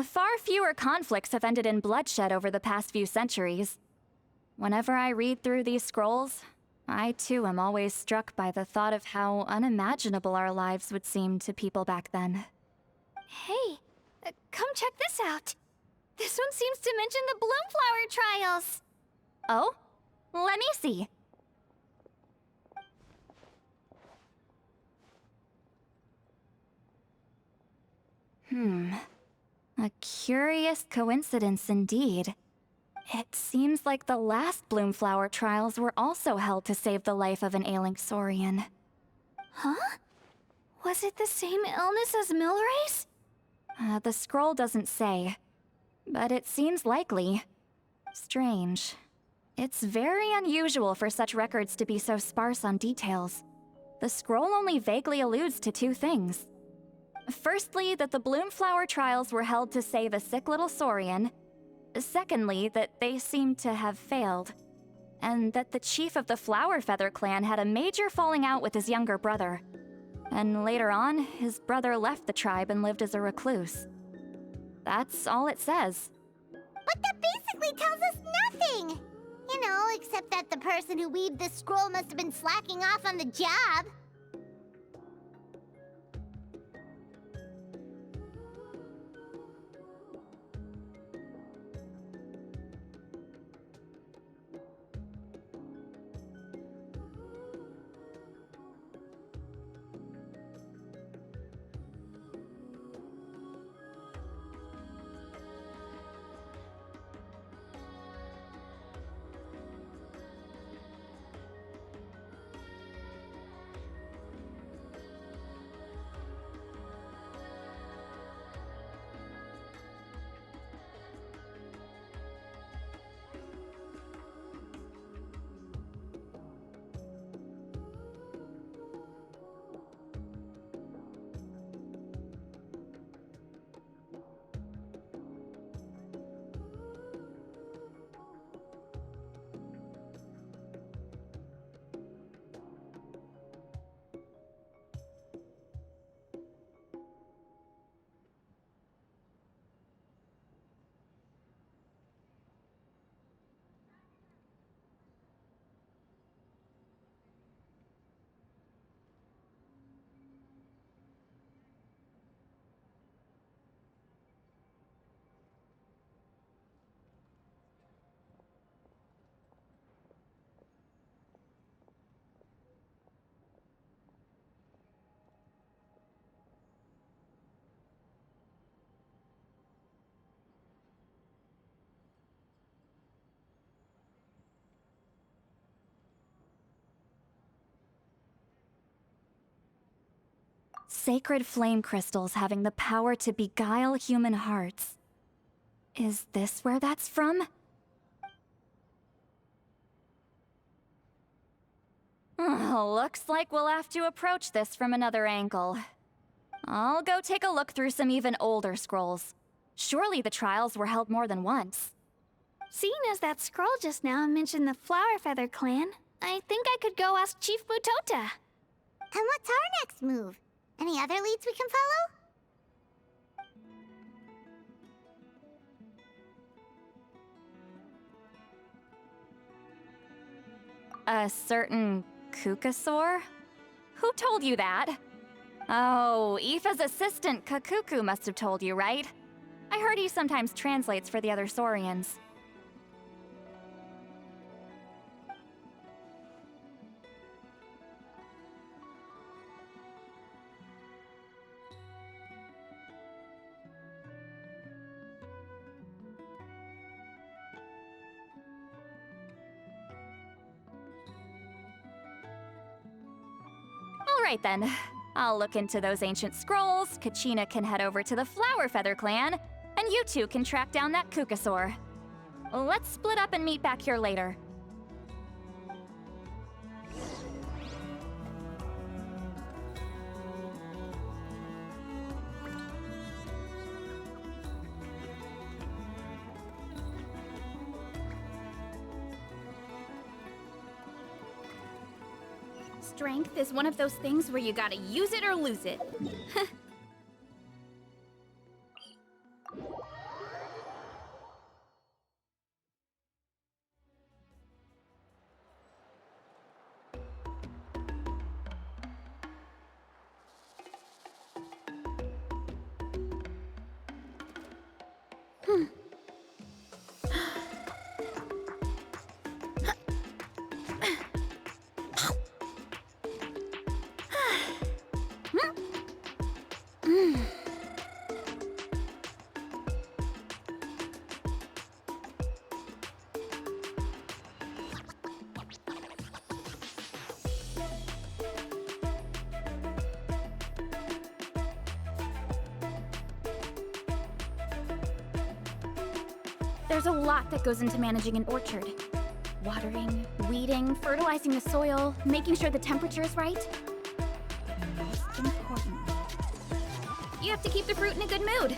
Far fewer conflicts have ended in bloodshed over the past few centuries. Whenever I read through these scrolls, I too am always struck by the thought of how unimaginable our lives would seem to people back then. Hey, come check this out. This one seems to mention the Bloomflower trials. Oh? Let me see. A curious coincidence indeed. It seems like the last Bloomflower trials were also held to save the life of an ailing Saurian. Huh? Was it the same illness as Milrace? The scroll doesn't say, but it seems likely. Strange. It's very unusual for such records to be so sparse on details. The scroll only vaguely alludes to two things. Firstly, that the Bloomflower trials were held to save a sick little Saurian. Secondly, that they seemed to have failed. And that the chief of the Flower Feather clan had a major falling out with his younger brother. And later on, his brother left the tribe and lived as a recluse. That's all it says. But that basically tells us nothing! You know, except that the person who weaved this scroll must have been slacking off on the job. Sacred flame crystals having the power to beguile human hearts. Is this where that's from? Looks like we'll have to approach this from another angle. I'll go take a look through some even older scrolls. Surely the trials were held more than once. Seeing as that scroll just now mentioned the Flower Feather clan, I think I could go ask Chief Mutota. And what's our next move? Any other leads we can follow? A certain Kukasaur? Who told you that? Oh, Aoife's assistant, Kakuku, must have told you, right? I heard he sometimes translates for the other Saurians. Alright then. I'll look into those ancient scrolls, Kachina can head over to the Flower Feather clan, and you two can track down that Kukasaur. Let's split up and meet back here later. Strength is one of those things where you gotta use it or lose it. There's a lot that goes into managing an orchard. Watering, weeding, fertilizing the soil, making sure the temperature is right. And most importantly, you have to keep the fruit in a good mood.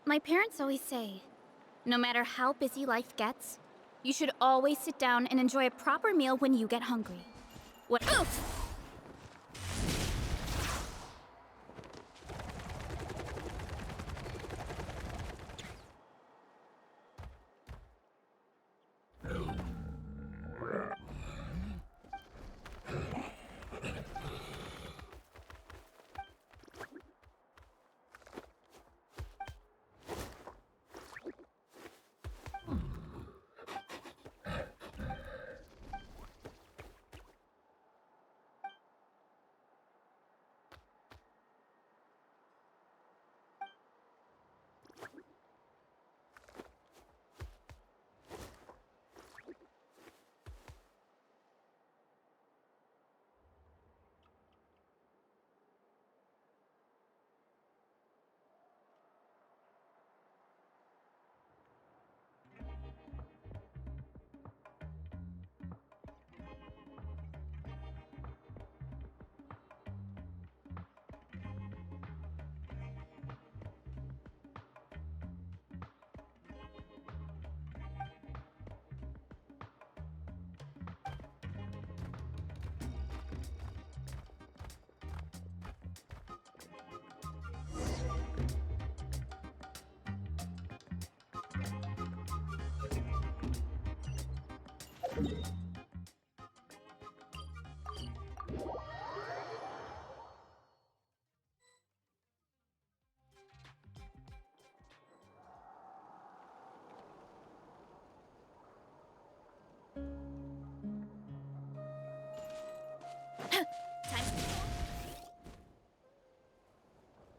My parents always say, no matter how busy life gets, you should always sit down and enjoy a proper meal when you get hungry. What? Oof!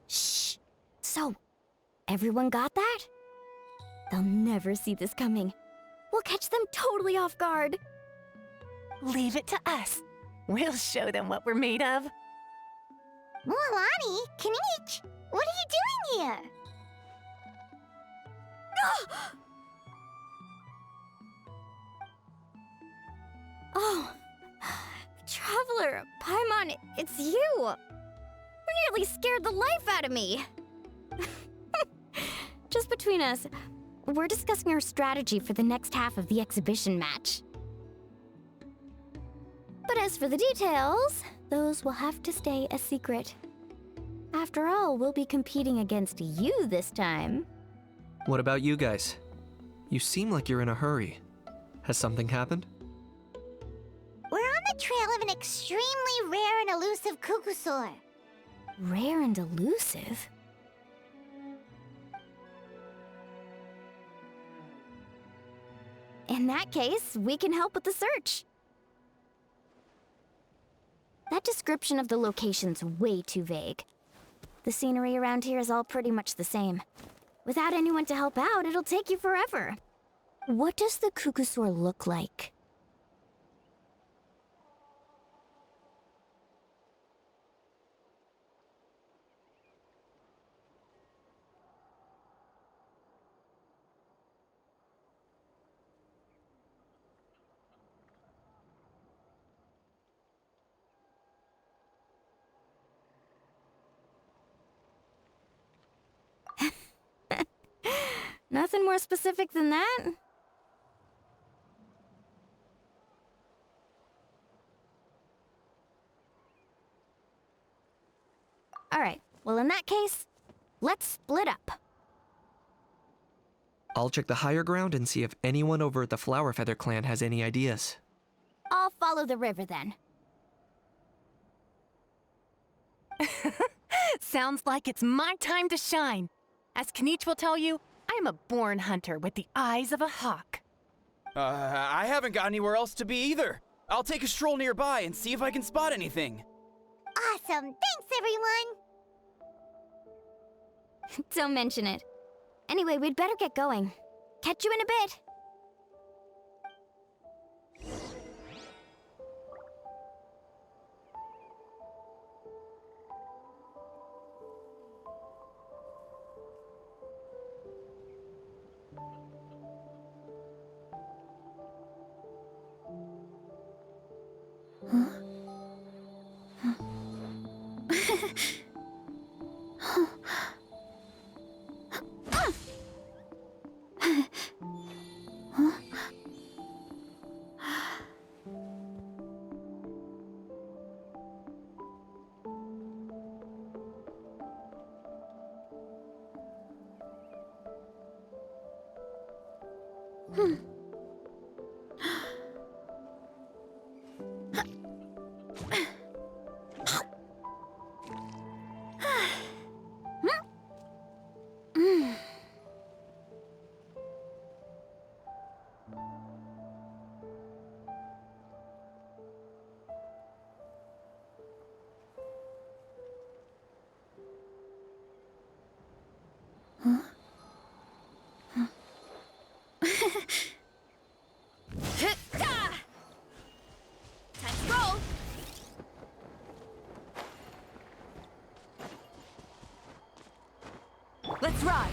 Shh. So, everyone got that? They'll never see this coming. We'll catch them totally off guard. Leave it to us. We'll show them what we're made of. Mualani, Kinich, what are you doing here? Oh, Traveler, Paimon, it's you! You nearly scared the life out of me! Just between us, we're discussing our strategy for the next half of the exhibition match. But as for the details, those will have to stay a secret. After all, we'll be competing against you this time. What about you guys? You seem like you're in a hurry. Has something happened? We're on the trail of an extremely rare and elusive Kukusaur. Rare and elusive? In that case, we can help with the search. That description of the location's way too vague. The scenery around here is all pretty much the same. Without anyone to help out, it'll take you forever. What does the Kukusaur look like? Nothing more specific than that? Alright, well in that case, let's split up. I'll check the higher ground and see if anyone over at the Flower Feather clan has any ideas. I'll follow the river then. Sounds like it's my time to shine. As Kinich will tell you, I'm a born hunter with the eyes of a hawk. I haven't got anywhere else to be either. I'll take a stroll nearby and see if I can spot anything. Awesome, thanks everyone! Don't mention it. Anyway, we'd better get going. Catch you in a bit. Time to roll! Let's ride!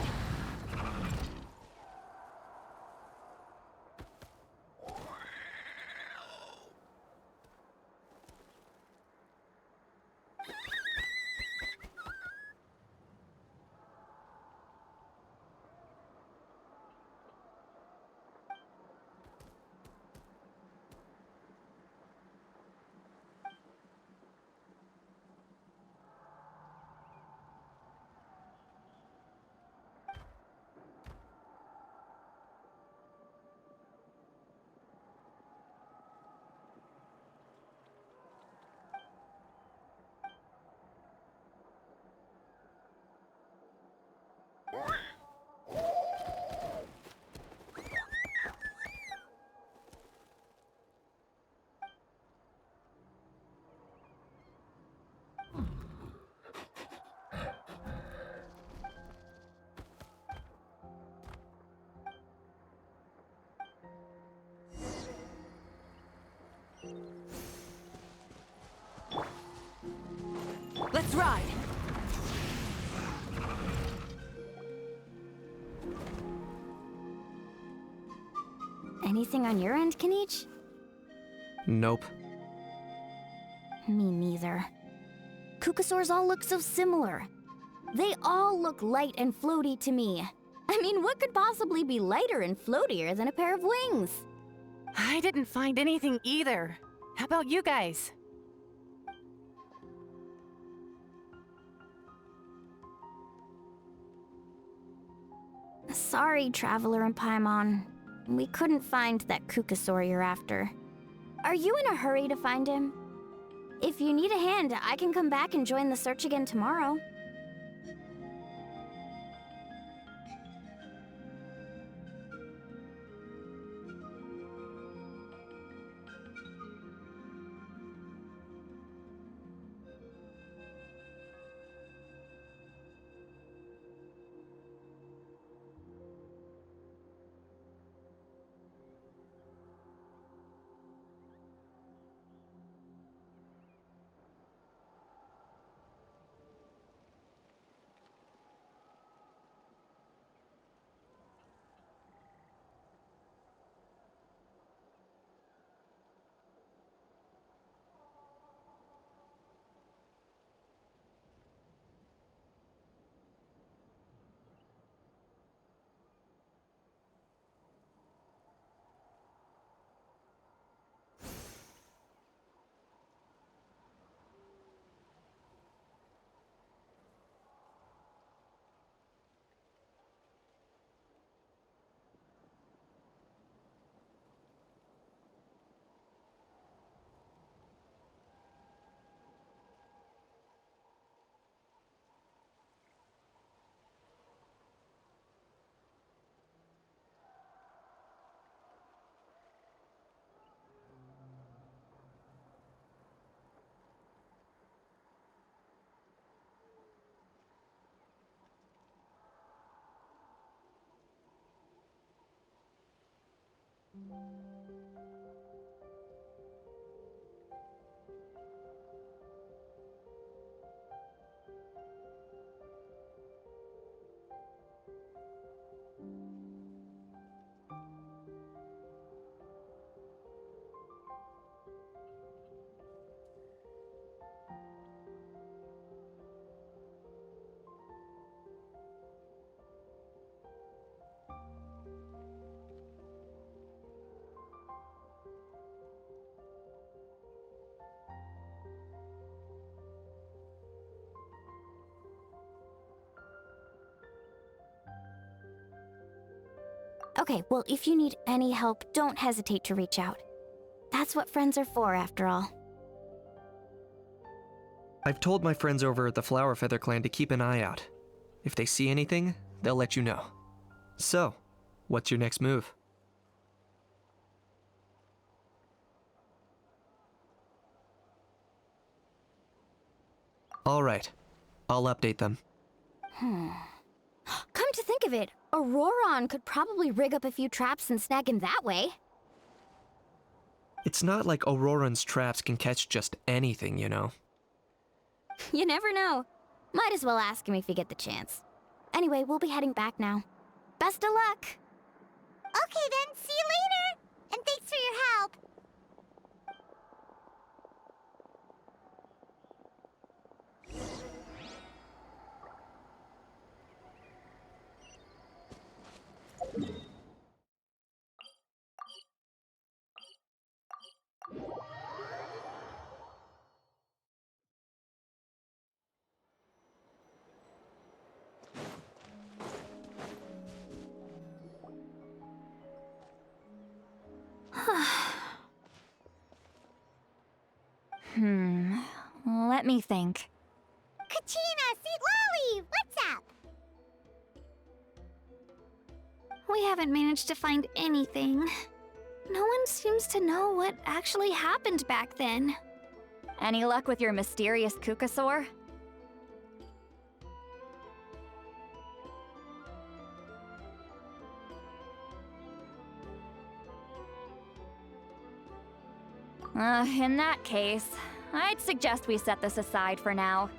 Let's ride! Anything on your end, Kanich? Nope. Me neither. Kukasaurs all look so similar. They all look light and floaty to me. I mean, what could possibly be lighter and floatier than a pair of wings? I didn't find anything either. How about you guys? Sorry, Traveler and Paimon. We couldn't find that Kukasaur you're after. Are you in a hurry to find him? If you need a hand, I can come back and join the search again tomorrow. Okay, well, if you need any help, don't hesitate to reach out. That's what friends are for, after all. I've told my friends over at the Flower Feather Clan to keep an eye out. If they see anything, they'll let you know. So, what's your next move? All right, I'll update them. Come to think of it, Auroron could probably rig up a few traps and snag him that way. It's not like Auroran's traps can catch just anything, you know. You never know. Might as well ask him if you get the chance. Anyway, we'll be heading back now. Best of luck! Okay then, see you later! And thanks for your help! Let me think. Kachina, Sweet Lolly, what's up? We haven't managed to find anything. No one seems to know what actually happened back then. Any luck with your mysterious Kukasaur? In that case, I'd suggest we set this aside for now.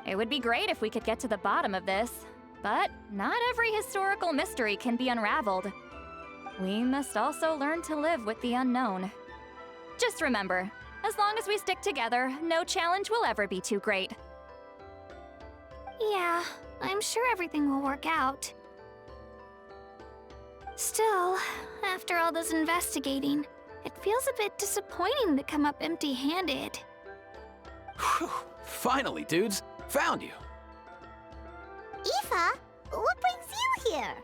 It would be great if we could get to the bottom of this, but not every historical mystery can be unraveled. We must also learn to live with the unknown. Just remember, as long as we stick together, no challenge will ever be too great. Yeah, I'm sure everything will work out. Still, after all this investigating, it feels a bit disappointing to come up empty-handed. Whew. Finally, dudes. Found you. Aoife, what brings you here?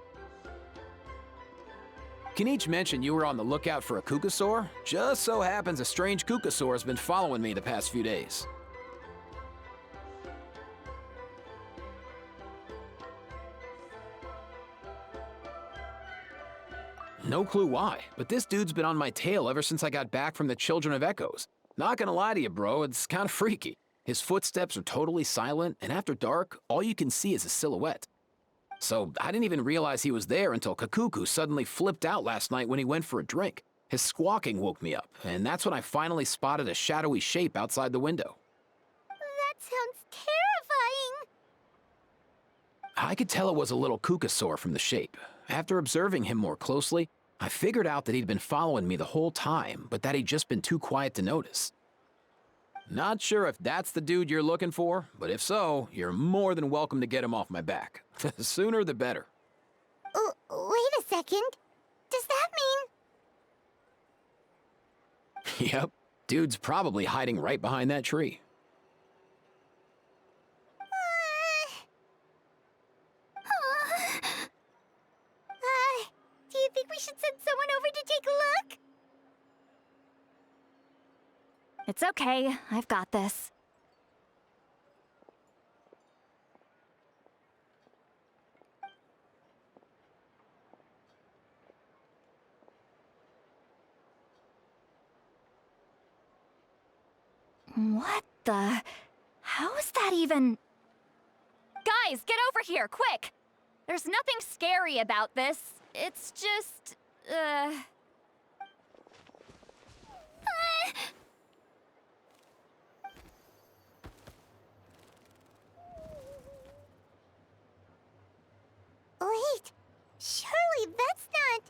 Kinich mentioned you were on the lookout for a Kukasaur. Just so happens a strange Kukasaur has been following me the past few days. No clue why, but this dude's been on my tail ever since I got back from the Children of Echoes. Not gonna lie to you, bro, it's kinda freaky. His footsteps are totally silent, and after dark, all you can see is a silhouette. So I didn't even realize he was there until Kakuku suddenly flipped out last night when he went for a drink. His squawking woke me up, and that's when I finally spotted a shadowy shape outside the window. That sounds terrifying. I could tell it was a little Kukasaur from the shape. After observing him more closely, I figured out that he'd been following me the whole time, but that he'd just been too quiet to notice. Not sure if that's the dude you're looking for, but if so, you're more than welcome to get him off my back. The sooner the better. Wait a second. Does that mean... Yep, dude's probably hiding right behind that tree. Do you think we should send someone over to take a look? It's okay, I've got this. What the... How is that even... Guys, get over here, quick! There's nothing scary about this. It's just... Wait, surely that's not...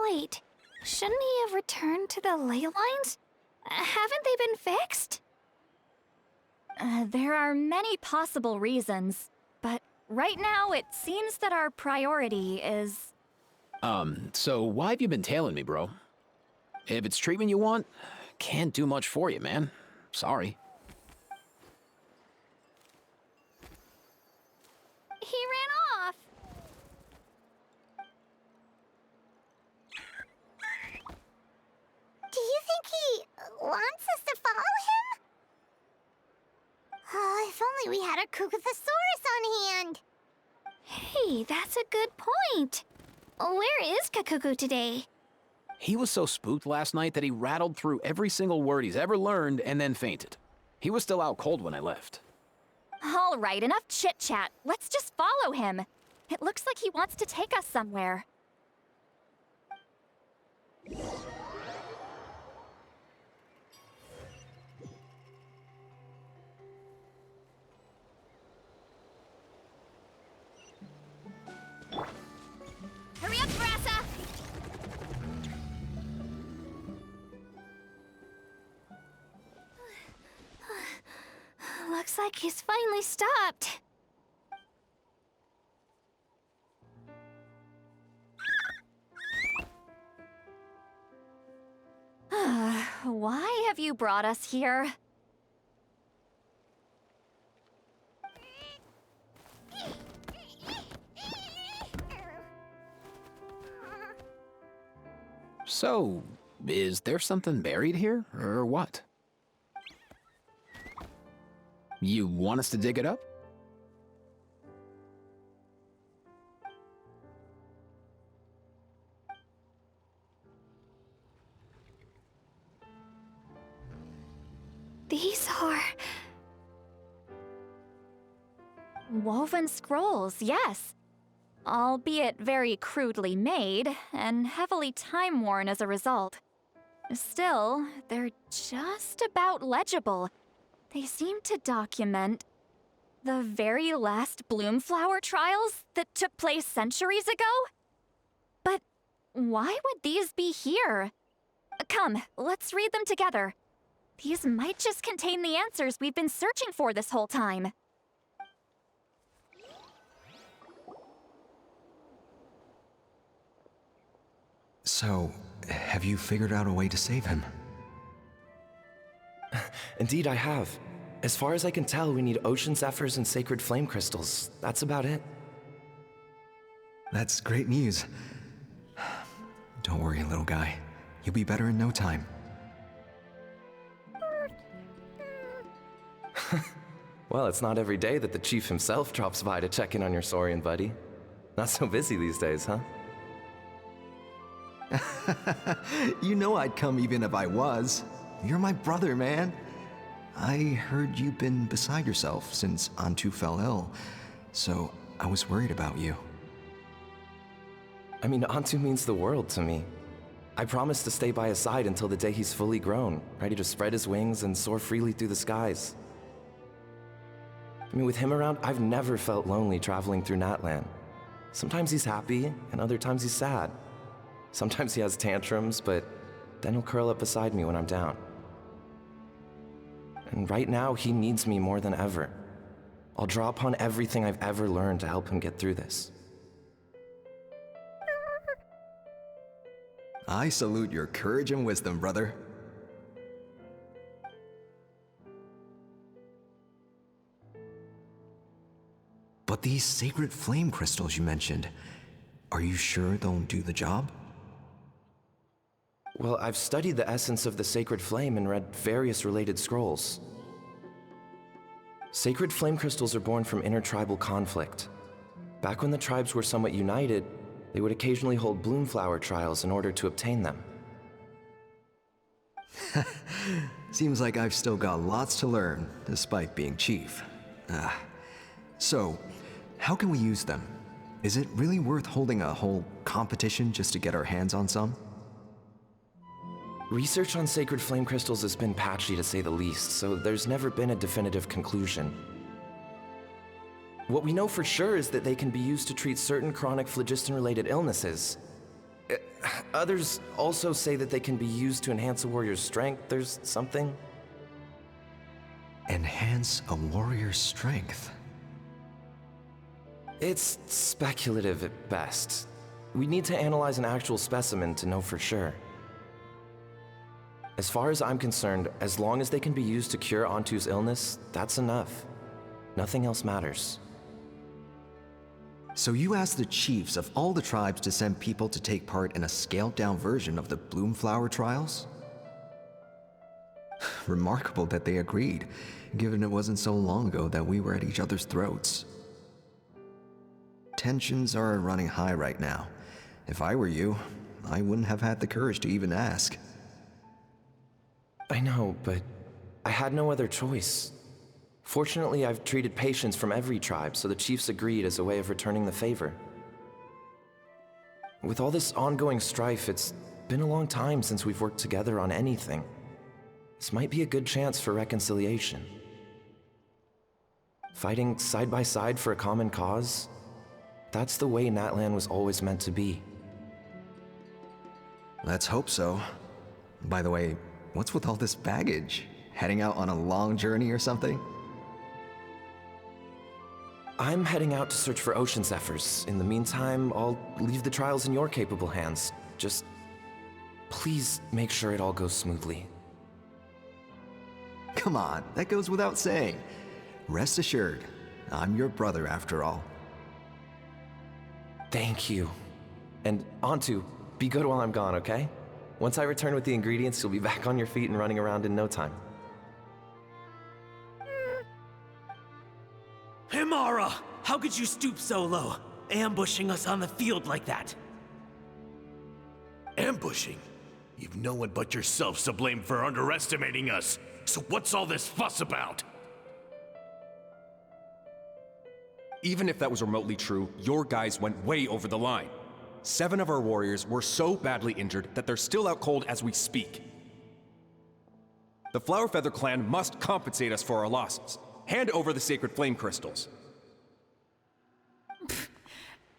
Wait, shouldn't he have returned to the ley lines? Haven't they been fixed? There are many possible reasons, but right now it seems that our priority is... So why have you been tailing me, bro? If it's treatment you want, can't do much for you, man. Sorry. He ran off. Do you think he wants us to follow him? Oh, if only we had a Kukathosaurus on hand. Hey, that's a good point. Where is Kakuku today? He was so spooked last night that he rattled through every single word he's ever learned and then fainted. He was still out cold when I left. All right, enough chit-chat. Let's just follow him. It looks like he wants to take us somewhere. Hurry up, Brassa! Looks like he's finally stopped. Why have you brought us here? So, is there something buried here, or what? You want us to dig it up? These are... Woven scrolls, yes. Albeit very crudely made, and heavily time-worn as a result. Still, they're just about legible. They seem to document the very last Bloomflower trials that took place centuries ago? But why would these be here? Come, let's read them together. These might just contain the answers we've been searching for this whole time. So, have you figured out a way to save him? Indeed, I have. As far as I can tell, we need ocean zephyrs and sacred flame crystals. That's about it. That's great news. Don't worry, little guy. You'll be better in no time. Well, it's not every day that the chief himself drops by to check in on your Saurian buddy. Not so busy these days, huh? You know I'd come even if I was. You're my brother, man. I heard you've been beside yourself since Antu fell ill, so I was worried about you. I mean, Antu means the world to me. I promised to stay by his side until the day he's fully grown, ready to spread his wings and soar freely through the skies. I mean, with him around, I've never felt lonely traveling through Natlan. Sometimes he's happy, and other times he's sad. Sometimes he has tantrums, but then he'll curl up beside me when I'm down. And right now, he needs me more than ever. I'll draw upon everything I've ever learned to help him get through this. I salute your courage and wisdom, brother. But these sacred flame crystals you mentioned, are you sure they'll do the job? Well, I've studied the essence of the sacred flame and read various related scrolls. Sacred flame crystals are born from intertribal conflict. Back when the tribes were somewhat united, they would occasionally hold Bloomflower trials in order to obtain them. Seems like I've still got lots to learn, despite being chief. So, how can we use them? Is it really worth holding a whole competition just to get our hands on some? Research on sacred flame crystals has been patchy to say the least, so there's never been a definitive conclusion. What we know for sure is that they can be used to treat certain chronic phlogiston-related illnesses. Others also say that they can be used to enhance a warrior's strength. There's something. Enhance a warrior's strength? It's speculative at best. We need to analyze an actual specimen to know for sure. As far as I'm concerned, as long as they can be used to cure Antu's illness, that's enough. Nothing else matters. So you asked the chiefs of all the tribes to send people to take part in a scaled-down version of the Bloomflower trials? Remarkable that they agreed, given it wasn't so long ago that we were at each other's throats. Tensions are running high right now. If I were you, I wouldn't have had the courage to even ask. I know, but I had no other choice. Fortunately, I've treated patients from every tribe, so the chiefs agreed as a way of returning the favor. With all this ongoing strife, it's been a long time since we've worked together on anything. This might be a good chance for reconciliation. Fighting side by side for a common cause, that's the way Natlan was always meant to be. Let's hope so. By the way, what's with all this baggage? Heading out on a long journey or something? I'm heading out to search for ocean zephyrs. In the meantime, I'll leave the trials in your capable hands. Just please make sure it all goes smoothly. Come on, that goes without saying. Rest assured, I'm your brother after all. Thank you. And Antu, be good while I'm gone, okay? Once I return with the ingredients, you'll be back on your feet and running around in no time. Himara! How could you stoop so low, ambushing us on the field like that? Ambushing? You've no one but yourself to blame for underestimating us. So what's all this fuss about? Even if that was remotely true, your guys went way over the line. 7 of our warriors were so badly injured that they're still out cold as we speak. The Flower Feather clan must compensate us for our losses. Hand over the sacred flame crystals.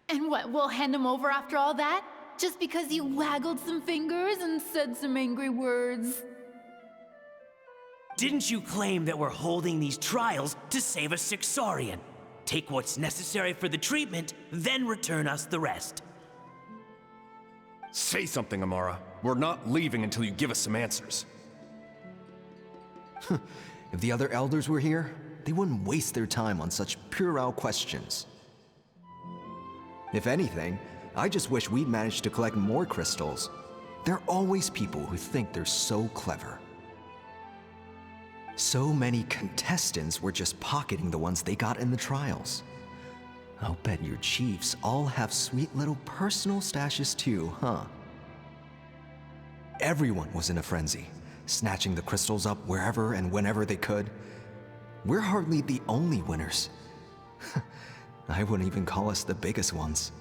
And what, we'll hand them over after all that? Just because you waggled some fingers and said some angry words? Didn't you claim that we're holding these trials to save a sick Saurian? Take what's necessary for the treatment, then return us the rest. Say something, Amara. We're not leaving until you give us some answers. If the other elders were here, they wouldn't waste their time on such puerile questions. If anything, I just wish we'd managed to collect more crystals. There are always people who think they're so clever. So many contestants were just pocketing the ones they got in the trials. I'll bet your chiefs all have sweet little personal stashes too, huh? Everyone was in a frenzy, snatching the crystals up wherever and whenever they could. We're hardly the only winners. I wouldn't even call us the biggest ones.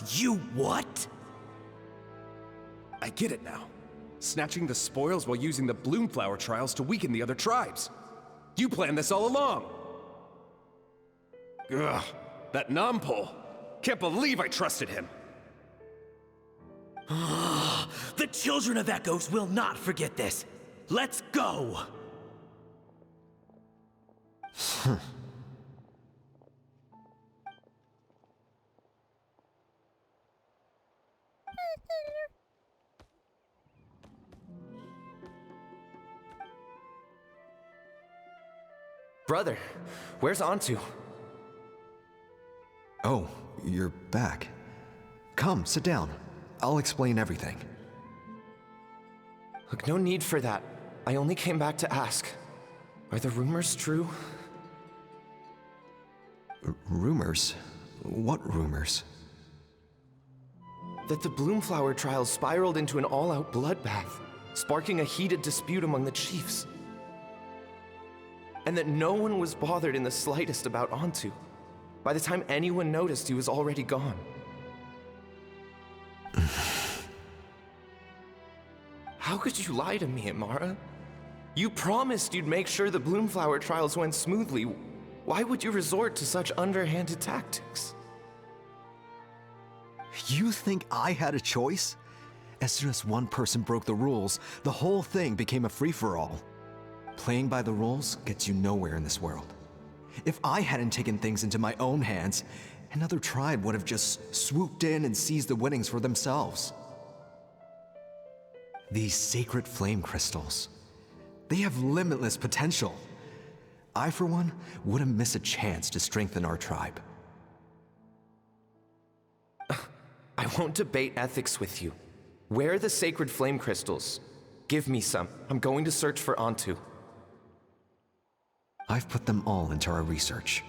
You what? I get it now. Snatching the spoils while using the Bloomflower trials to weaken the other tribes. You planned this all along! Ugh, that Nompole. Can't believe I trusted him. The Children of Echoes will not forget this. Let's go! Brother, where's Antu? Oh, you're back. Come, sit down. I'll explain everything. Look, no need for that. I only came back to ask. Are the rumors true? Rumors? What rumors? That the Bloomflower trials spiraled into an all-out bloodbath, sparking a heated dispute among the chiefs. And that no one was bothered in the slightest about Antu. By the time anyone noticed, he was already gone. How could you lie to me, Amara? You promised you'd make sure the Bloomflower trials went smoothly. Why would you resort to such underhanded tactics? You think I had a choice? As soon as one person broke the rules, the whole thing became a free-for-all. Playing by the rules gets you nowhere in this world. If I hadn't taken things into my own hands, another tribe would have just swooped in and seized the winnings for themselves. These sacred flame crystals, they have limitless potential. I, for one, wouldn't miss a chance to strengthen our tribe. I won't debate ethics with you. Where are the sacred flame crystals? Give me some. I'm going to search for Antu. I've put them all into our research.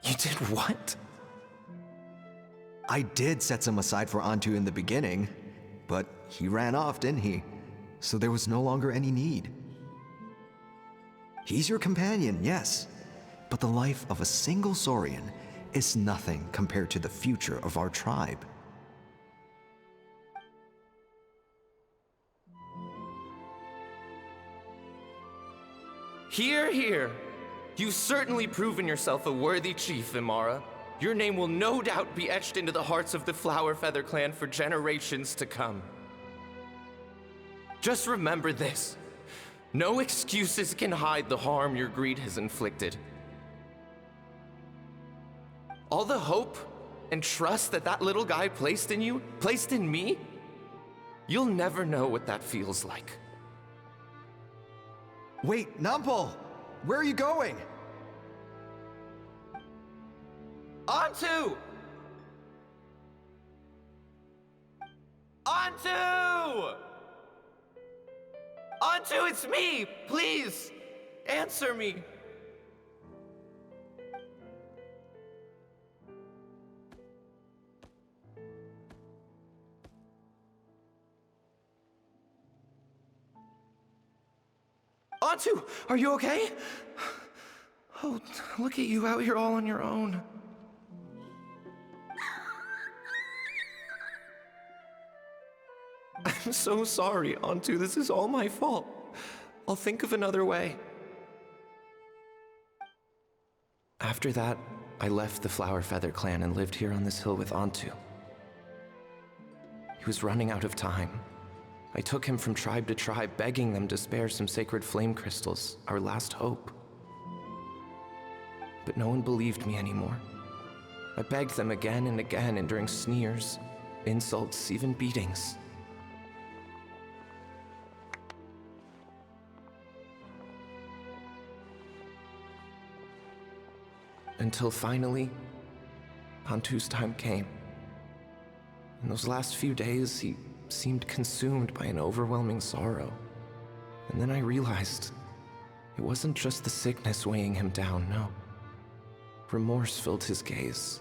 You did what? I did set some aside for Antu in the beginning, but he ran off, didn't he? So there was no longer any need. He's your companion, yes, but the life of a single Saurian is nothing compared to the future of our tribe. Hear, hear. You've certainly proven yourself a worthy chief, Imara. Your name will no doubt be etched into the hearts of the Flower Feather clan for generations to come. Just remember this. No excuses can hide the harm your greed has inflicted. All the hope and trust that that little guy placed in you, placed in me, you'll never know what that feels like. Wait, Numpel! Where are you going? Onto! Onto! Onto, it's me! Please, answer me. Onto, are you okay? Oh, look at you out here all on your own. I'm so sorry, Onto. This is all my fault. I'll think of another way. After that, I left the Flower Feather clan and lived here on this hill with Onto. He was running out of time. I took him from tribe to tribe, begging them to spare some sacred flame crystals, our last hope. But no one believed me anymore. I begged them again and again, enduring sneers, insults, even beatings. Until finally, Ontu's time came. In those last few days, he seemed consumed by an overwhelming sorrow. And then I realized it wasn't just the sickness weighing him down, no. Remorse filled his gaze.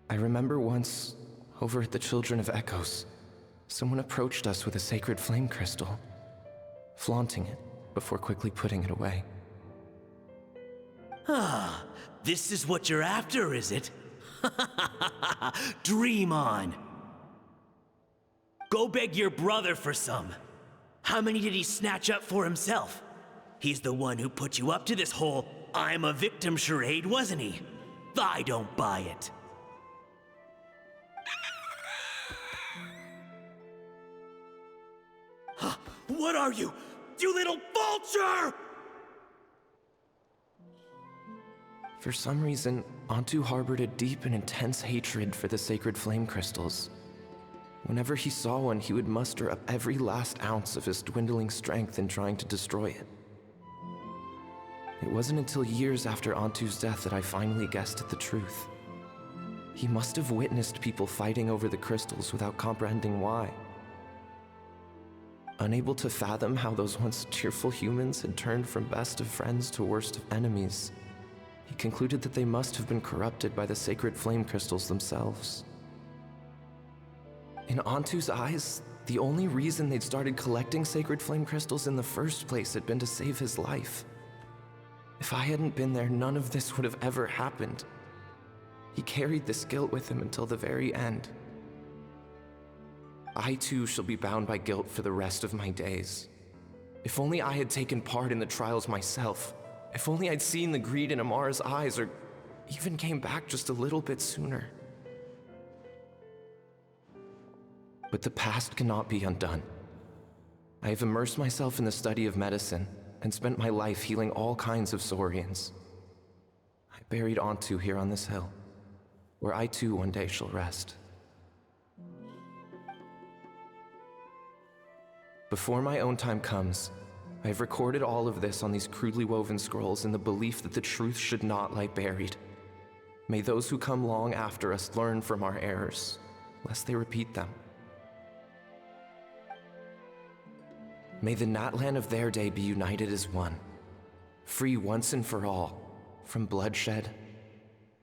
I remember once, over at the Children of Echoes, someone approached us with a sacred flame crystal, flaunting it before quickly putting it away. Ah, this is what you're after, is it? Dream on. Go beg your brother for some. How many did he snatch up for himself? He's the one who put you up to this whole I'm a victim charade, wasn't he? I don't buy it. What are you? You little vulture! For some reason, Ontu harbored a deep and intense hatred for the sacred flame crystals. Whenever he saw one, he would muster up every last ounce of his dwindling strength in trying to destroy it. It wasn't until years after Ontu's death that I finally guessed at the truth. He must have witnessed people fighting over the crystals without comprehending why. Unable to fathom how those once cheerful humans had turned from best of friends to worst of enemies, he concluded that they must have been corrupted by the sacred flame crystals themselves. In Ontu's eyes, the only reason they'd started collecting sacred flame crystals in the first place had been to save his life. If I hadn't been there, none of this would have ever happened. He carried this guilt with him until the very end. I too shall be bound by guilt for the rest of my days. If only I had taken part in the trials myself. If only I'd seen the greed in Amara's eyes, or even came back just a little bit sooner. But the past cannot be undone. I have immersed myself in the study of medicine and spent my life healing all kinds of Saurians. I buried Ontu here on this hill, where I too one day shall rest. Before my own time comes, I have recorded all of this on these crudely woven scrolls in the belief that the truth should not lie buried. May those who come long after us learn from our errors, lest they repeat them. May the Natlan of their day be united as one, free once and for all from bloodshed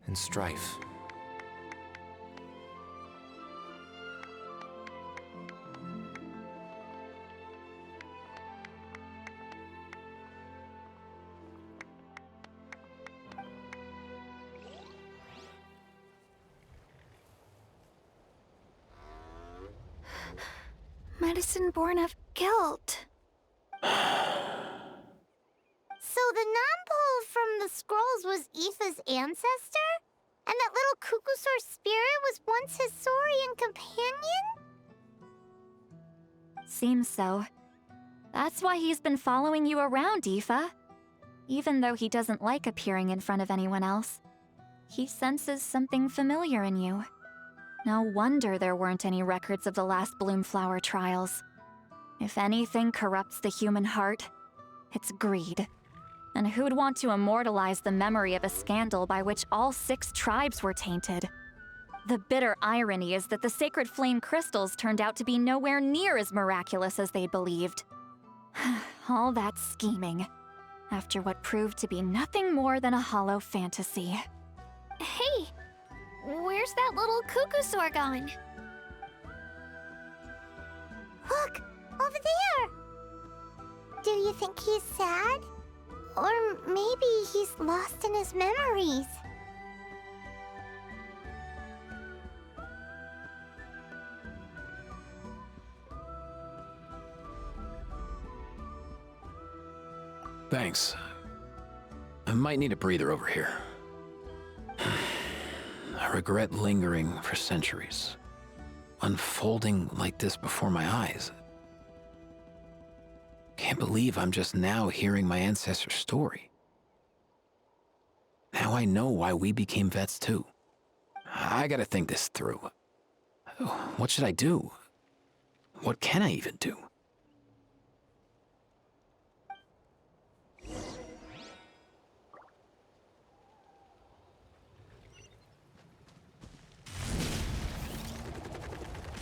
and strife. Medicine born of guilt. So the non-pole from the scrolls was Aoife's ancestor? And that little Cuckoosaur spirit was once his saurian companion? Seems so. That's why he's been following you around, Aoife. Even though he doesn't like appearing in front of anyone else, he senses something familiar in you. No wonder there weren't any records of the last Bloomflower trials. If anything corrupts the human heart, it's greed. And who'd want to immortalize the memory of a scandal by which all 6 tribes were tainted? The bitter irony is that the sacred flame crystals turned out to be nowhere near as miraculous as they believed. All that scheming, after what proved to be nothing more than a hollow fantasy. Hey, where's that little Cuckoosaur gone? Look, over there! Do you think he's sad? Or maybe he's lost in his memories? Thanks. I might need a breather over here. I regret lingering for centuries, unfolding like this before my eyes. Can't believe I'm just now hearing my ancestor's story. Now I know why we became vets too. I gotta think this through. What should I do? What can I even do?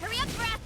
Hurry up, Breath!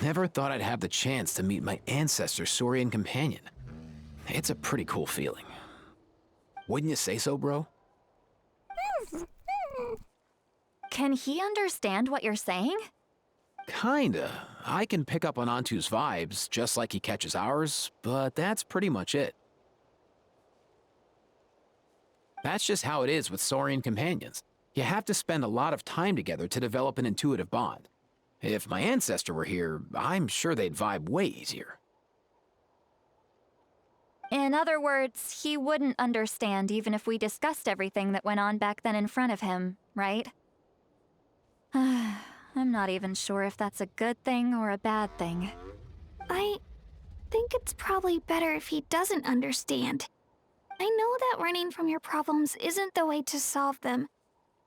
Never thought I'd have the chance to meet my ancestor's saurian companion. It's a pretty cool feeling. Wouldn't you say so, bro? Can he understand what you're saying? Kinda. I can pick up on Antu's vibes, just like he catches ours, but that's pretty much it. That's just how it is with saurian companions. You have to spend a lot of time together to develop an intuitive bond. If my ancestor were here, I'm sure they'd vibe way easier. In other words, he wouldn't understand even if we discussed everything that went on back then in front of him, right? I'm not even sure if that's a good thing or a bad thing. I think it's probably better if he doesn't understand. I know that running from your problems isn't the way to solve them,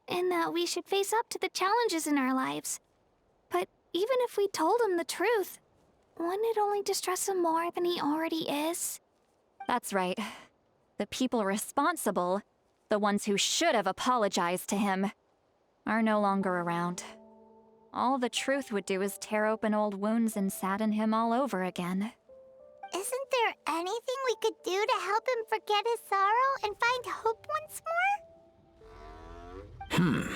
and that we should face up to the challenges in our lives. But even if we told him the truth, wouldn't it only distress him more than he already is? That's right. The people responsible, The ones who should have apologized to him are no longer around. All the truth would do is tear open old wounds and sadden him all over again. Isn't there anything we could do to help him forget his sorrow and find hope once more?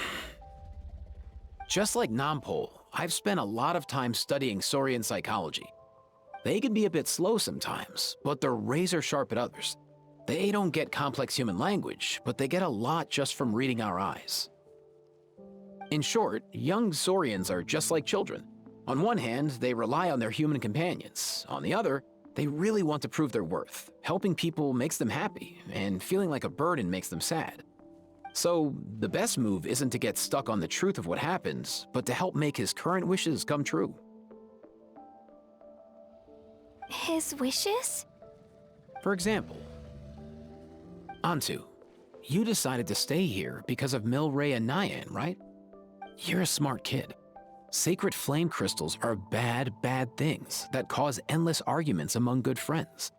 Just like Nampol, I've spent a lot of time studying Saurian psychology. They can be a bit slow sometimes, but they're razor sharp at others. They don't get complex human language, but they get a lot just from reading our eyes. In short, young Saurians are just like children. On one hand, they rely on their human companions. On the other, they really want to prove their worth. Helping people makes them happy, and feeling like a burden makes them sad. So, the best move isn't to get stuck on the truth of what happened, but to help make his current wishes come true. His wishes? For example, Antu, you decided to stay here because of Milray and Nyan, right? You're a smart kid. Sacred flame crystals are bad, bad things that cause endless arguments among good friends.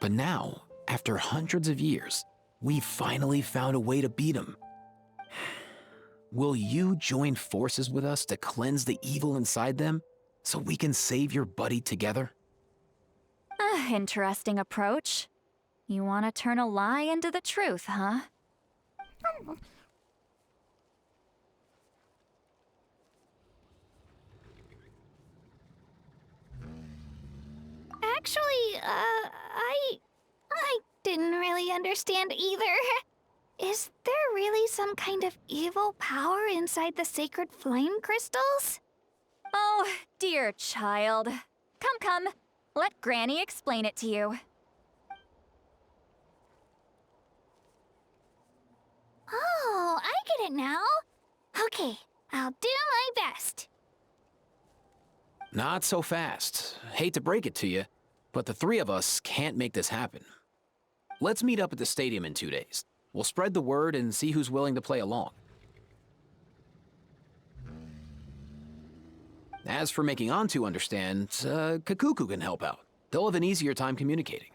But now, after hundreds of years, we finally found a way to beat them. Will you join forces with us to cleanse the evil inside them so we can save your buddy together? Interesting approach. You want to turn a lie into the truth, huh? Actually, I didn't really understand either. Is there really some kind of evil power inside the sacred flame crystals? Oh, dear child. Come. Let Granny explain it to you. Oh, I get it now. Okay, I'll do my best. Not so fast. Hate to break it to you, but the three of us can't make this happen. Let's meet up at the stadium in 2 days. We'll spread the word and see who's willing to play along. As for making Antu understand, Kakuku can help out. They'll have an easier time communicating.